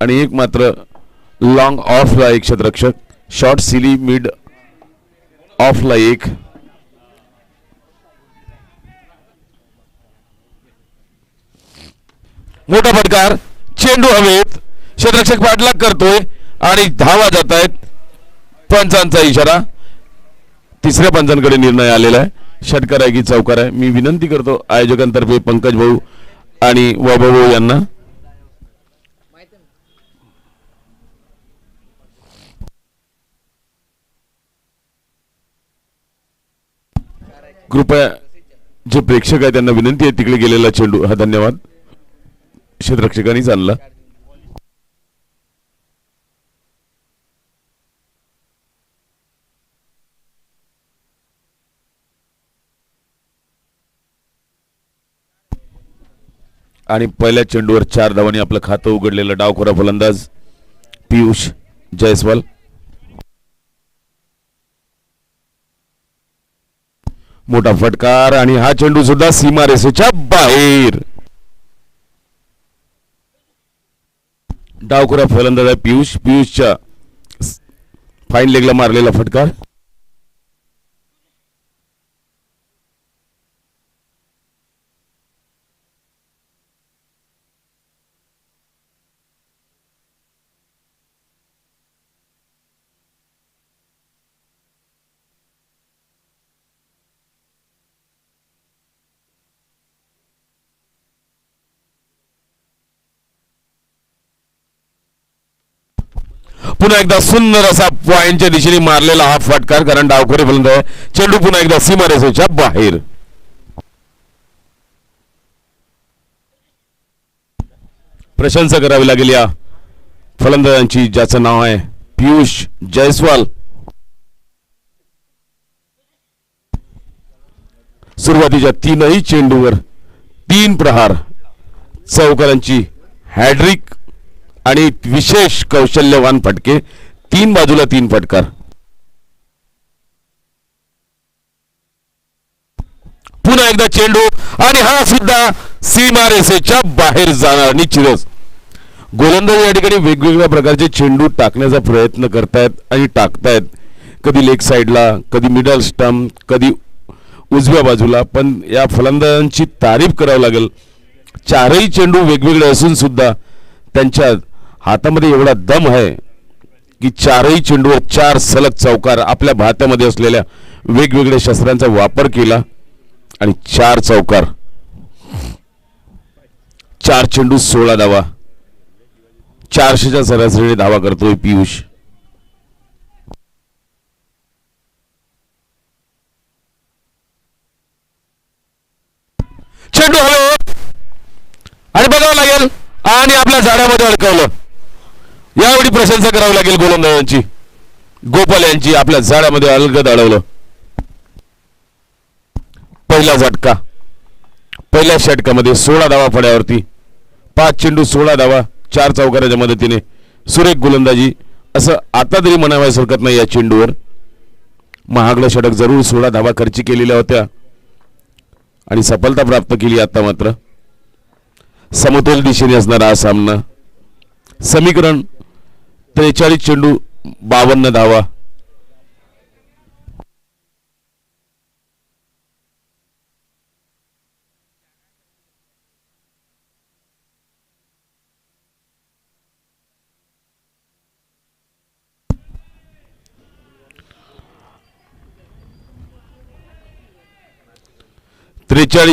आणि एक मात्र लॉंग ऑफला एक क्षेत्ररक्षक. शॉर्ट सिली, मिड ऑफला एक. मोठा फटकार, चेंडू हवेत, क्षेत्ररक्षक पाठलाग करतोय आणि धावा जात आहेत. पंचांचा इशारा. तिसऱ्या पंचांकडे निर्णय आलेला आहे. षटकार आहे की चौकार आहे. मी विनंती करतो आयोजकांतर्फे पंकज भाऊ आणि वैभव भाऊ यांना कृपया जे प्रेक्षक आहेत त्यांना विनंती आहे तिकडे गेलेला चेंडू हा धन्यवाद क्षेत्ररक्षकांनीच आणला. आणि पहिल्या चेंडूवर 4 धावांनी आपलं खातं उघडलेलं डावखोरा फलंदाज पियुष जयस्वाल. मोठा फटकार आणि हा चेंडू सुद्धा सीमारेषेच्या बाहेर. डावखोरा फलंदाज आहे पियुषच्या फाईन लेगला मारलेला फटकार. पुन्हा एकदा सुंदर असा पॉइंटच्या दिशेने मारलेला हा फटकार कारण डावखोरे फलंदाज चेंडू पुन्हा एकदा सीमारेषेच्या बाहेर. प्रशंसा करावी लागेल या फलंदाजांची ज्याचं नाव आहे पियुष जयस्वाल. सुरुवातीच्या 3ही चेंडूवर 3 प्रहार, चौकारांची हॅड्रिक आणि विशेष कौशल्यवान फटके. 3 बाजूला 3 फटकार. पुन्हा एकदा चेंडू आणि हा सुद्धा सीमारेषेच्या बाहेर जाणार निश्चितच. गोलंदाज या ठिकाणी वेगवेगळ्या प्रकारचे चेंडू टाकण्याचा प्रयत्न करतायत आणि टाकतायत. कधी लेग साईडला, कधी मिडल स्टंप, कधी उजव्या बाजूला. पण या फलंदाजांची तारीफ करावी लागेल. 4ही चेंडू वेगवेगळे असून सुद्धा त्यांच्या हातामध्ये एवढा दम आहे की 4ही चेंडूवर 4 सलग चौकार आपल्या भात्यामध्ये असलेल्या वेगवेगळ्या शस्त्रांचा वापर केला आणि 4 चौकार. 4 चेंडू 16 धावा. 400च्या सरासरीने धावा करतोय पियुष. चेंडू हवे आणि बघावं लागेल आणि आपल्या झाडामध्ये अडकवलं. यावेळी प्रशंसा करावी लागेल गोलंदाजांची, गोपाल यांची. आपल्या झाडामध्ये अलगद अडवलं. पहिला झटका. पहिल्या षटकामध्ये 16 धावा फळ्यावरती. 5 चेंडू 16 धावा, 4 चौकाराच्या मदतीने सुरेख गोलंदाजी असं आता तरी म्हणावयास हरकत नाही. या चेंडूवर महागडं षटक जरूर 16 धावा खर्ची केलेल्या होत्या आणि सफलता प्राप्त केली. आता मात्र समतोल दिशेने असणारा हा सामना. समीकरण 43 चेंडू 52 धावा.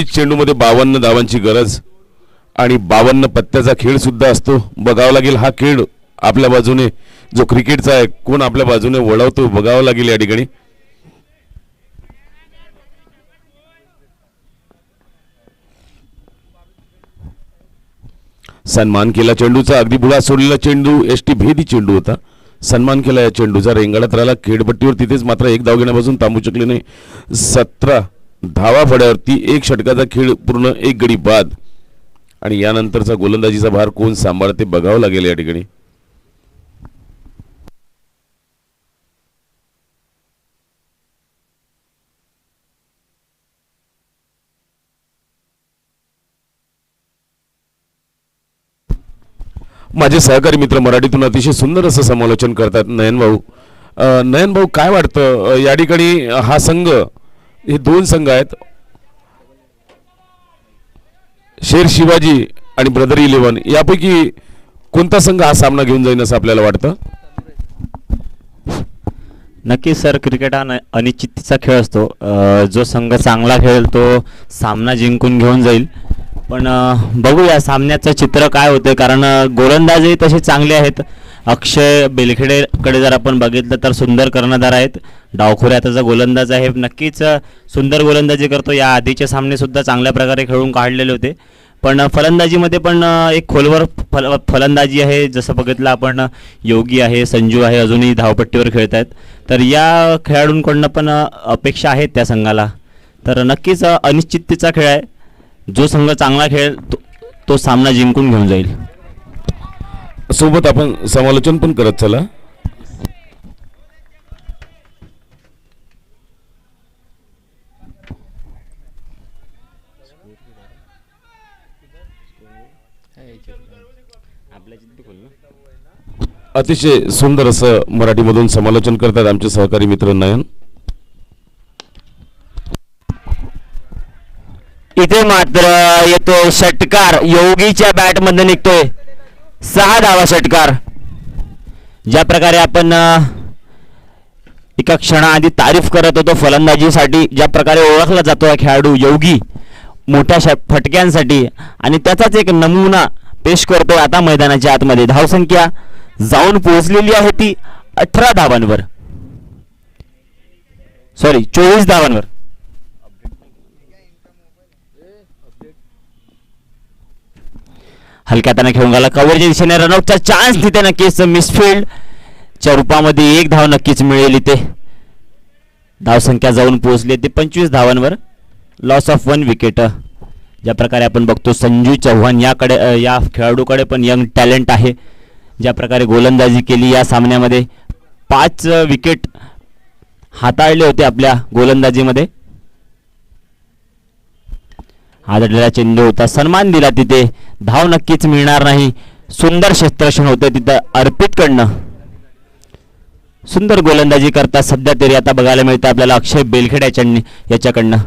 चेंडूमध्ये 52 धावांची गरज आणि 52 पत्त्याचा खेळ सुद्धा असतो. बघावं लागेल हा खेळ आपल्या बाजूने जो क्रिकेटचा आहे कोण आपल्या बाजूने वळवतो बघावं लागेल या ठिकाणी. सन्मान केला चेंडूचा, अगदी बुडा सोडलेला चेंडू एसटी भेदी चेंडू होता. सन्मान केला या चेंडूचा, रेंगाळत राहिला खेळपट्टीवर, तिथेच मात्र एक धाव घेण्यापासून थांबू शकले नाही. 17 धावा फड्यावरती, एक षटकाचा खेळ पूर्ण, एक गडी बाद. आणि यानंतरचा गोलंदाजीचा भार कोण सांभाळते बघावं लागेल या ठिकाणी. माझे सहकारी मित्र मराठीतून अतिशय सुंदर असं समालोचन करतात. नयन भाऊ काय वाटतं या ठिकाणी हा संघ, हे दोन संघ आहेत, शेर शिवाजी आणि ब्रदर 11, यापैकी कोणता संघ हा सामना घेऊन जाईल असं आपल्याला वाटतं? नक्कीच सर, क्रिकेट हा अनिश्चिततेचा खेळ असतो. जो संघ चांगला खेळेल तो सामना जिंकून घेऊन जाईल. पण बघूया सामन्याचं चित्र काय होतं, कारण गोलंदाजही तसे चांगले आहेत. अक्षय बेलखेडेकडे जर आपण बघितलं तर सुंदर कर्णधार आहेत, डावखुऱ्याचा गोलंदाज आहे, नक्कीच सुंदर गोलंदाजी करतो. या आधीचे सामनेसुद्धा चांगल्या प्रकारे खेळून काढलेले होते. पण फलंदाजीमध्ये पण एक खोलवर फलंदाजी आहे. जसं बघितलं आपण योगी आहे, संजू आहे, अजूनही धावपट्टीवर खेळत आहेत. तर या खेळाडूंकडनं पण अपेक्षा आहेत त्या संघाला. तर नक्कीच अनिश्चिततेचा खेळ आहे. जो संघ चांगला खेळेल तो सामना जिंकून घेऊन जाईल. सोबत आपण समालोचन पण करत चला. अतिशय सुंदर असं मराठीमधून समालोचन करतात आमचे सहकारी मित्र नयन. इथे मात्र येतोय षटकार, योगीच्या बॅटमध्ये निघतोय 6 धावा षटकार. ज्या प्रकारे आपण एका क्षणाआधी तारीफ करत होतो फलंदाजीसाठी, ज्या प्रकारे ओळखला जातो हा खेळाडू योगी मोठ्या फटक्यांसाठी, आणि त्याचाच एक नमुना पेश करतोय आता मैदानाच्या आतमध्ये. धावसंख्या जाऊन पोहोचलेली आहे ती 18 धावांवर, 24 धावांवर. हलक्या हाताने खेळून गेला, कव्हरच्या दिशेने रनआउटचा चान्स तिथे नक्कीच मिसफिल्डच्या रूपामध्ये 1 धाव नक्कीच मिळेल इथे. धावसंख्या जाऊन पोहोचली ते 25 धावांवर, लॉस ऑफ 1 विकेट. ज्या प्रकारे आपण बघतो संजू चव्हाण या खेळाडूकडे पण यंग टॅलेंट आहे. ज्या प्रकारे गोलंदाजी केली या सामन्यामध्ये, 5 विकेट हाताळले होते आपल्या गोलंदाजीमध्ये. आदळलेला चेंडू होता, सन्मान दिला तिथे, धाव नक्कीच मिळणार नाही. सुंदर क्षेत्ररक्षण होते तिथं अर्पितकडनं. सुंदर गोलंदाजी करता सध्या तरी आता बघायला मिळतं आपल्याला अक्षय बेलखेड याच्याकडनं.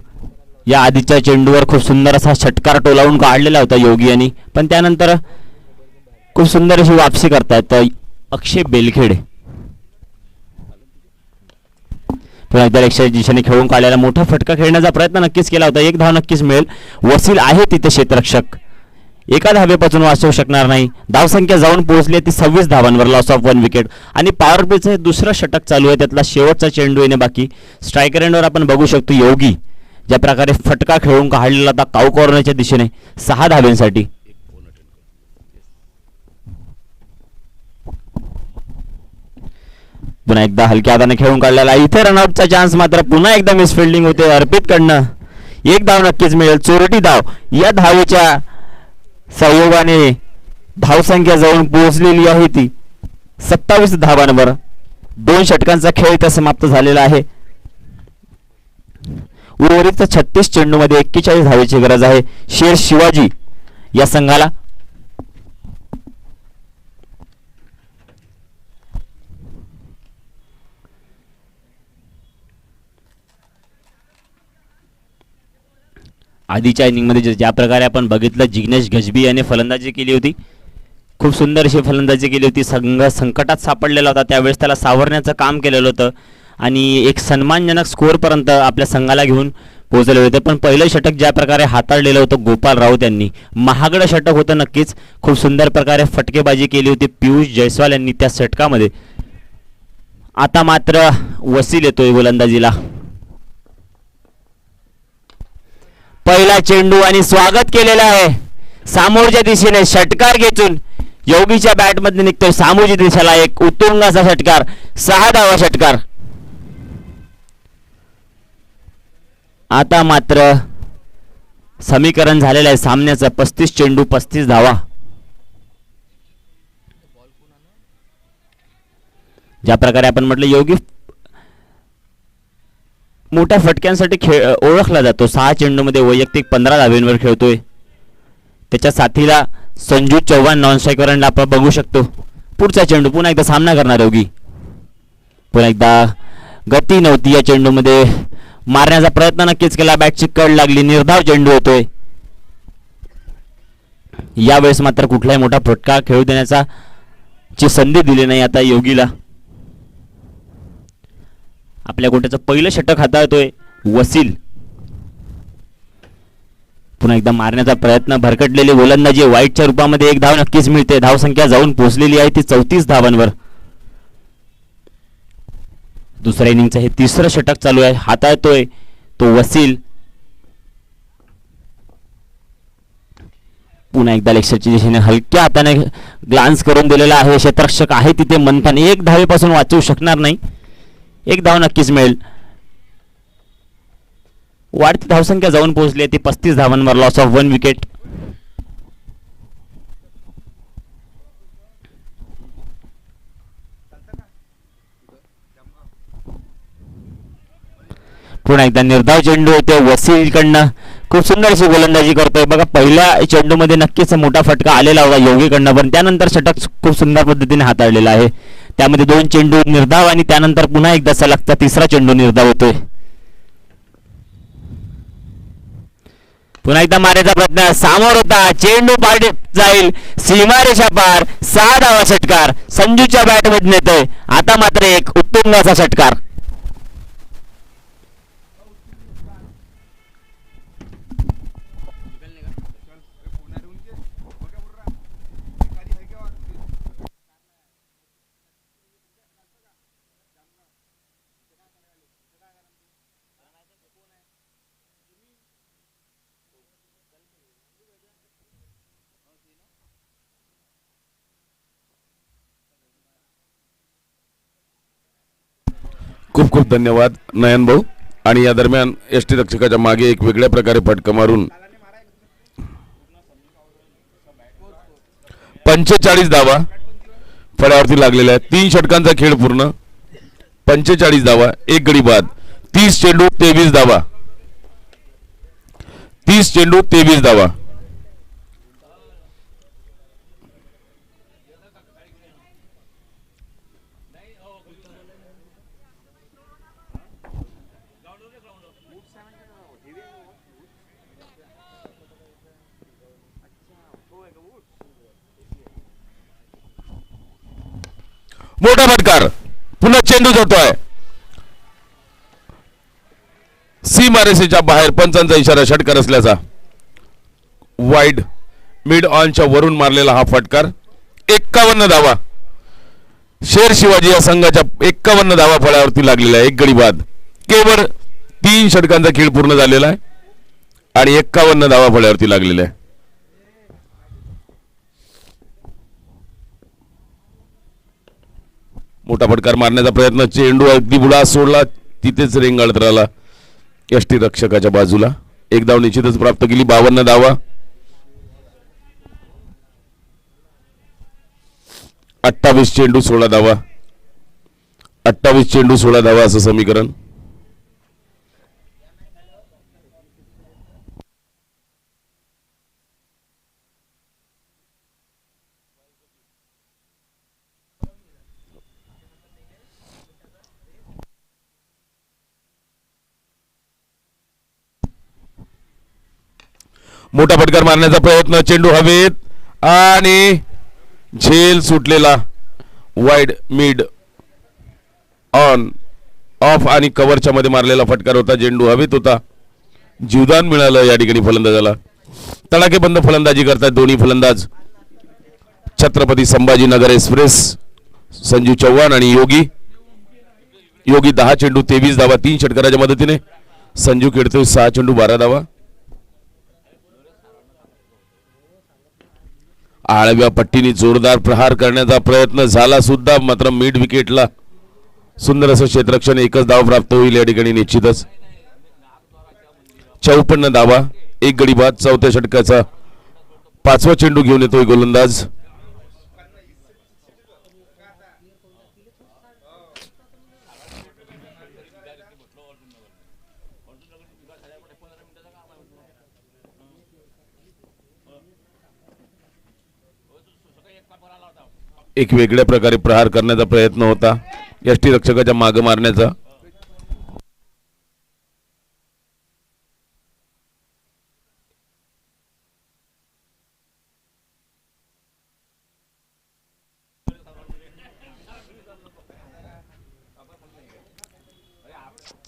या आधीच्या चेंडूवर खूप सुंदर असा षटकार टोलावून काढलेला होता योगी यांनी, पण त्यानंतर खूप सुंदर अशी वापसी करतायत अक्षय बेलखेडे. पुन्हा एकदा लक्ष्य दिशेने खेळून काढलेला मोठा फटका खेळण्याचा प्रयत्न नक्कीच केला होता. 1 धाव नक्कीच मिळेल. वसील आहे तिथे क्षेत्ररक्षक, एका धावेपासून वाचवू शकणार नाही. धावसंख्या जाऊन पोहोचली ती 26 धावांवर, लॉस ऑफ 1 विकेट. आणि पॉवर प्लेचं दुसरं षटक चालू आहे, त्यातला शेवटचा चेंडू येणे बाकी. स्ट्रायकर एंडवर आपण बघू शकतो योगी ज्या प्रकारे फटका खेळून काढलेला होता काऊ कॉर्नरच्या दिशेने 6 धावेंसाठी. पुन्हा एकदा हलक्या हाताने खेळून काढलेला, इथे रनआउटचा चान्स मात्र पुन्हा एकदा मिसफिल्डिंग होते अर्पितकडनं. 1 धाव नक्कीच मिळेल, 84 धाव. या धावेच्या संयोगाने धावसंख्या जाऊन पोहोचलेली आहे ती 27 धावांवर. 2 षटकांचा खेळ इथं समाप्त झालेला आहे. उर्वरित 36 चेंडूमध्ये 41 धावेची गरज आहे शेर शिवाजी या संघाला. आधीच्या इनिंगमध्ये ज्या प्रकारे आपण बघितलं जिग्नेश गजबी याने फलंदाजी केली होती, खूप सुंदर अशी फलंदाजी केली होती. संघ संकटात सापडलेला होता, त्यावेळेस त्याला सावरण्याचं काम केलेलं होतं आणि एक सन्मानजनक स्कोअरपर्यंत आपल्या संघाला घेऊन पोहोचले होते. पण पहिलं षटक ज्या प्रकारे हाताळलेलं होतं गोपाल राऊत यांनी, महागडं षटक होतं नक्कीच. खूप सुंदर प्रकारे फटकेबाजी केली होती पियुष जयस्वाल यांनी त्या षटकामध्ये. आता मात्र वसील येतोय गोलंदाजीला. पहिला चेंडू आणि स्वागत केलेलं आहे समोरच्या दिशेने षटकार घेऊन योगीच्या बॅटमध्ये निघतोय समोरच्या दिशेला एक उत्तुंग असा षटकार, 6 धावा षटकार. आता मात्र समीकरण झालेलं आहे सामन्याचं. 35 चेंडू 35 धावा. ज्या प्रकारे आपण म्हटलं योगी मोठ्या फटक्यांसाठी ओळखला जातो. 6 चेंडूमध्ये वैयक्तिक 15 धावेंवर खेळतोय. त्याच्या साथीला संजू चव्हाण नॉन स्ट्रायकरला आपण बघू शकतो. पुढचा चेंडू पुन्हा एकदा सामना करणार योगी. पुन्हा एकदा गती नव्हती या चेंडूमध्ये, मारण्याचा प्रयत्न नक्कीच केला, बॅटची कड लागली, निर्धाव चेंडू होतोय. यावेळेस मात्र कुठलाही मोठा फटका खेळू देण्याचा ची संधी दिली नाही आता योगीला. आपल्या गोट्याचं पहिलं षटक हाताळतोय वसील. पुन्हा एकदा मारण्याचा प्रयत्न, भरकटलेली गोलंदाजी, वाईटच्या रूपामध्ये 1 धाव नक्कीच मिळते. धावसंख्या जाऊन पोहोचलेली आहे ती 34 धावांवर. दुसऱ्या इनिंगचं हे तिसरं षटक चालू आहे, हाताळतोय तो वसील. पुन्हा एकदा लेक्चरच्या दिशेने हलक्या हाताने ग्लान्स करून दिलेला आहे. क्षेत्ररक्षक आहे तिथे मंथन 1 धावेपासून वाचवू शकणार नाही. 1 धाव नक्कीच मिळेल. वाढती धावसंख्या जाऊन पोहोचली आहे ती 35 धावांवर. Loss of 1 wicket. पुन्हा एकदा निर्धाव चेंडू होते वसीलकडनं. खूप सुंदर अशी गोलंदाजी करतोय बघा. पहिल्या चेंडूमध्ये नक्कीच मोठा फटका आलेला होता योगीकडनं, पण त्यानंतर षटक खूप सुंदर पद्धतीने हाताळलेला आहे. त्यामध्ये 2 चेंडू निर्धाव आणि त्यानंतर पुन्हा एकदा सलगचा तिसरा चेंडू निर्धाव होतोय. पुन्हा एकदा मारायचा प्रयत्न, सामोर होता चेंडू पार जाईल सीमारेषा पार. 6 धावा षटकार संजूच्या बॅटमध्ये नेतोय. आता मात्र एक उत्तुंग असा षटकार. खूप खूप धन्यवाद नयन भाऊ. आणि या दरम्यान यष्टी रक्षकाच्या मागे एक वेगळ्या प्रकारे फटका मारून 45 धावा फळ्यावरती लागलेल्या आहेत. 3 षटकांचा खेळ पूर्ण, 45 धावा, 1 गडी बाद, 30 चेंडू 23 धावा, 30 चेंडू 23 धावा. मोठा फटकार, पुन्हा चेंडू जातोय सीमारेषेच्या बाहेर. पंचांचा इशारा षटकार असल्याचा. वाईड मिड ऑनच्या वरून मारलेला हा फटकार. 51 धावा शेर शिवाजी या संघाच्या 51 धावा फळ्यावरती लागलेला आहे. 1 गडी बाद. केवळ 3 षटकांचा खेळ पूर्ण झालेला आहे आणि 51 धावा फळ्यावरती लागलेल्या आहे. मोठा फटकार मारण्याचा प्रयत्न, चेंडू अगदी बुडा सोडला, तिथेच रेंगाळत राहिला यष्टी रक्षकाच्या बाजूला. 1 धाव निश्चितच प्राप्त केली. 52 धावा. 28 चेंडू 16 धावा, 28 चेंडू 16 धावा असं समीकरण. मोठा फटकार मारण्याचा प्रयत्न, चेंडू हवेत आणि झेल सुटलेला. वाईड मिड ऑन ऑफ आणि कव्हरच्या मध्ये मारलेला फटकार होता. चेंडू हवेत होता जीवदान मिळालं या ठिकाणी फलंदाजाला. तडाखेबंद फलंदाजी करतात दोन्ही फलंदाज. छत्रपती संभाजीनगर एक्सप्रेस संजू चव्हाण आणि योगी 10 चेंडू 23 धावा 3 षटकाराच्या मदतीने. संजू खेळतोय 6 चेंडू 12 धावा. आळव्या पट्टीने जोरदार प्रहार करण्याचा प्रयत्न झाला सुद्धा, मात्र मिड विकेटला सुंदर असं क्षेत्ररक्षण, एकच धाव प्राप्त होईल या ठिकाणी निश्चितच. 54 धावा 1 गडी बाद. चौथ्या षटकाचा 5वा चेंडू घेऊन येतोय गोलंदाज. एक वेगळ्या प्रकारे प्रहार करण्याचा प्रयत्न होता, यष्टीरक्षकाच्या मागे मारण्याचा.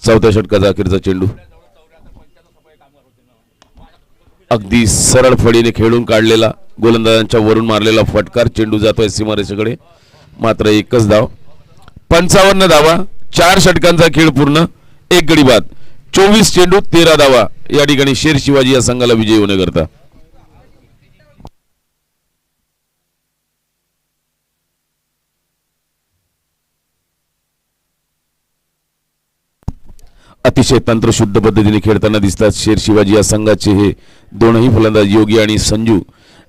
चौथ्या षटकाचा अखेरचा चेंडू अगदी सरळ फळीने खेळून काढलेला, गोलंदाजांच्या वरून मारलेला फटकार चेंडू जातोय सीमारेषेकडे, मात्र एकच धाव. 55 धावा 4 षटकांचा खेळ पूर्ण, 1 गडी बाद. 24 चेंडू 13 धावा या ठिकाणी शेर शिवाजी या संघाला विजयी होण्याकरता. अतिशय तंत्रशुद्ध पद्धतीने खेळताना दिसतात शेर शिवाजी या संघाचे हे दोनही फलंदाज योगी आणि संजू.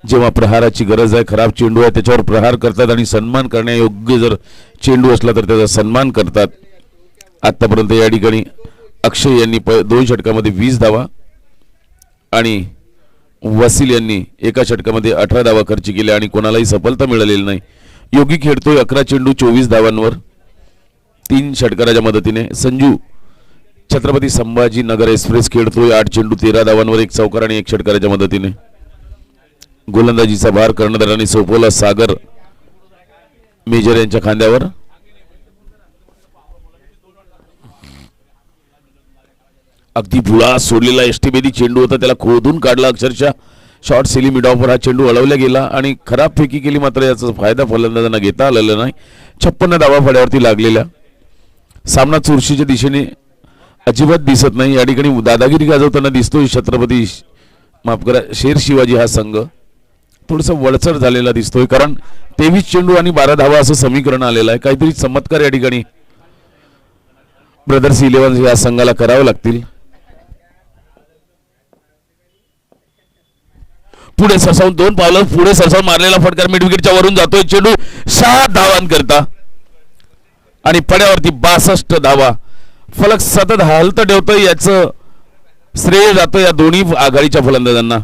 जेव्हा प्रहाराची गरज आहे, खराब चेंडू आहे, त्याच्यावर प्रहार करतात आणि सन्मान करण्यायोग्य जर चेंडू असला तर त्याचा सन्मान करतात. आतापर्यंत या ठिकाणी अक्षय यांनी 2 षटकामध्ये 20 धावा आणि वसील यांनी एका षटकामध्ये 18 धावा खर्च केल्या आणि कोणालाही सफलता मिळालेली नाही. योगी खेळतोय 11 चेंडू 24 धावांवर 3 षटकाराच्या मदतीने. संजू छत्रपती संभाजीनगर एक्सप्रेस खेळतोय 8 चेंडू 13 धावांवर 1 चौकार आणि 1 षटकाराच्या मदतीने. गोलंदाजीचा भार कर्णधारांनी सोपवला सागर मेजर यांच्या खांद्यावर. अगदी भुळा सोडलेला यष्टीभेदी चेंडू होता, त्याला खोदून काढला अक्षरशः. शॉर्ट सिली मिड ऑफवर हा चेंडू अडवला गेला आणि खराब फेकी केली, मात्र याचा फायदा फलंदाजांना घेता आलेला नाही. 56 धावा फळ्यावरती लागलेल्या. सामना चुरशीच्या दिशेने अजिबात दिसत नाही. या ठिकाणी दादागिरी गाजवताना दिसतोय छत्रपती शेर शिवाजी हा संघ. थोडंसं वळचड झालेला दिसतोय, कारण 23 चेंडू आणि 12 धावा असं समीकरण आलेलं आहे. काहीतरी चमत्कार या ठिकाणी ब्रदर्स 11 या संघाला करावं लागतील. पुढे सरसावून 2 पावलं पुढे सरसावून मारलेला फटकार मिड विकेटच्या वरून जातोय. चेंडू 6 धावांकरता आणि पड्यावरती 62 धावा. फलक सतत हलत ठेवतोय, याचं श्रेय जातं या दोन्ही आघाडीच्या फलंदाजांना.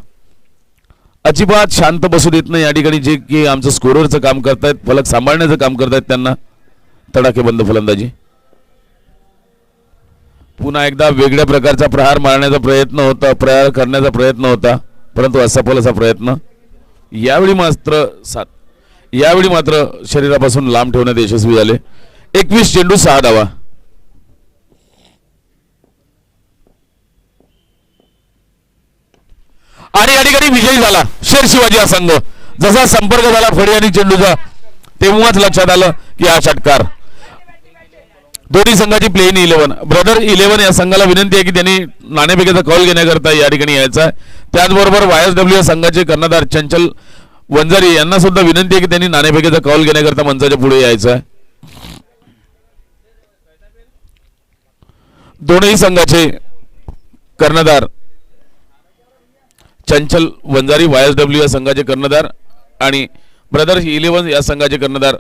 अजिबात शांत बसू देत नाही या ठिकाणी जे की आमचं स्कोररचं काम करतायत, फलक सांभाळण्याचं काम करतायत, त्यांना तडाखेबंद फलंदाजी. पुन्हा एकदा वेगळ्या प्रकारचा प्रहार मारण्याचा प्रयत्न होता, प्रहार करण्याचा प्रयत्न होता, परंतु असफल असा प्रयत्न. यावेळी मात्र शरीरापासून लांब ठेवण्यात यशस्वी झाले. 21 चेंडू 6 धावा. आणि या ठिकाणी विजयी झाला शेर शिवाजी हा संघ. जसा संपर्क झाला फडी आणि चेंडूचा, तेव्हाच लक्षात आलं की हा षटकार. दोन्ही संघाची प्लेइंग 11 ब्रदर 11 या संघाला विनंती आहे की त्यांनी नाणेफेकीचा कौल घेण्याकरता या ठिकाणी यायचा आहे. त्याचबरोबर YSW या संघाचे कर्णधार चंचल वंजारी यांना सुद्धा विनंती आहे की त्यांनी नाणेफेकीचा कौल घेण्याकरता मंचाच्या पुढे यायचं आहे. दोन्ही संघाचे कर्णधार चंचल वंजारी YSW या संघाचे कर्णधार आणि ब्रदर्स 11 या संघाचे कर्णधार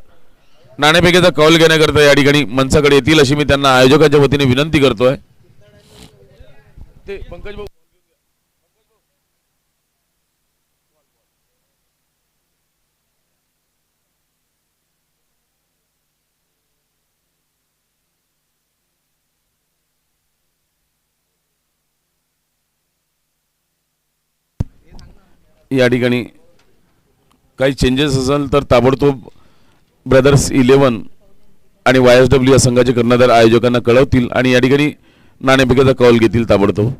नाणेफेकीचा कौल घेण्याकरता या ठिकाणी मंचाकडे येतील अशी मी त्यांना आयोजकांच्या वतीने विनंती करतोय. पंकज भाऊ या ठिकाणी काही चेंजेस असेल तर ताबडतोब ब्रदर्स 11 आणि YSW या संघाचे कर्णधार आयोजकांना कळवतील आणि या ठिकाणी नाणेफेकीचा कौल घेतील ताबडतोब.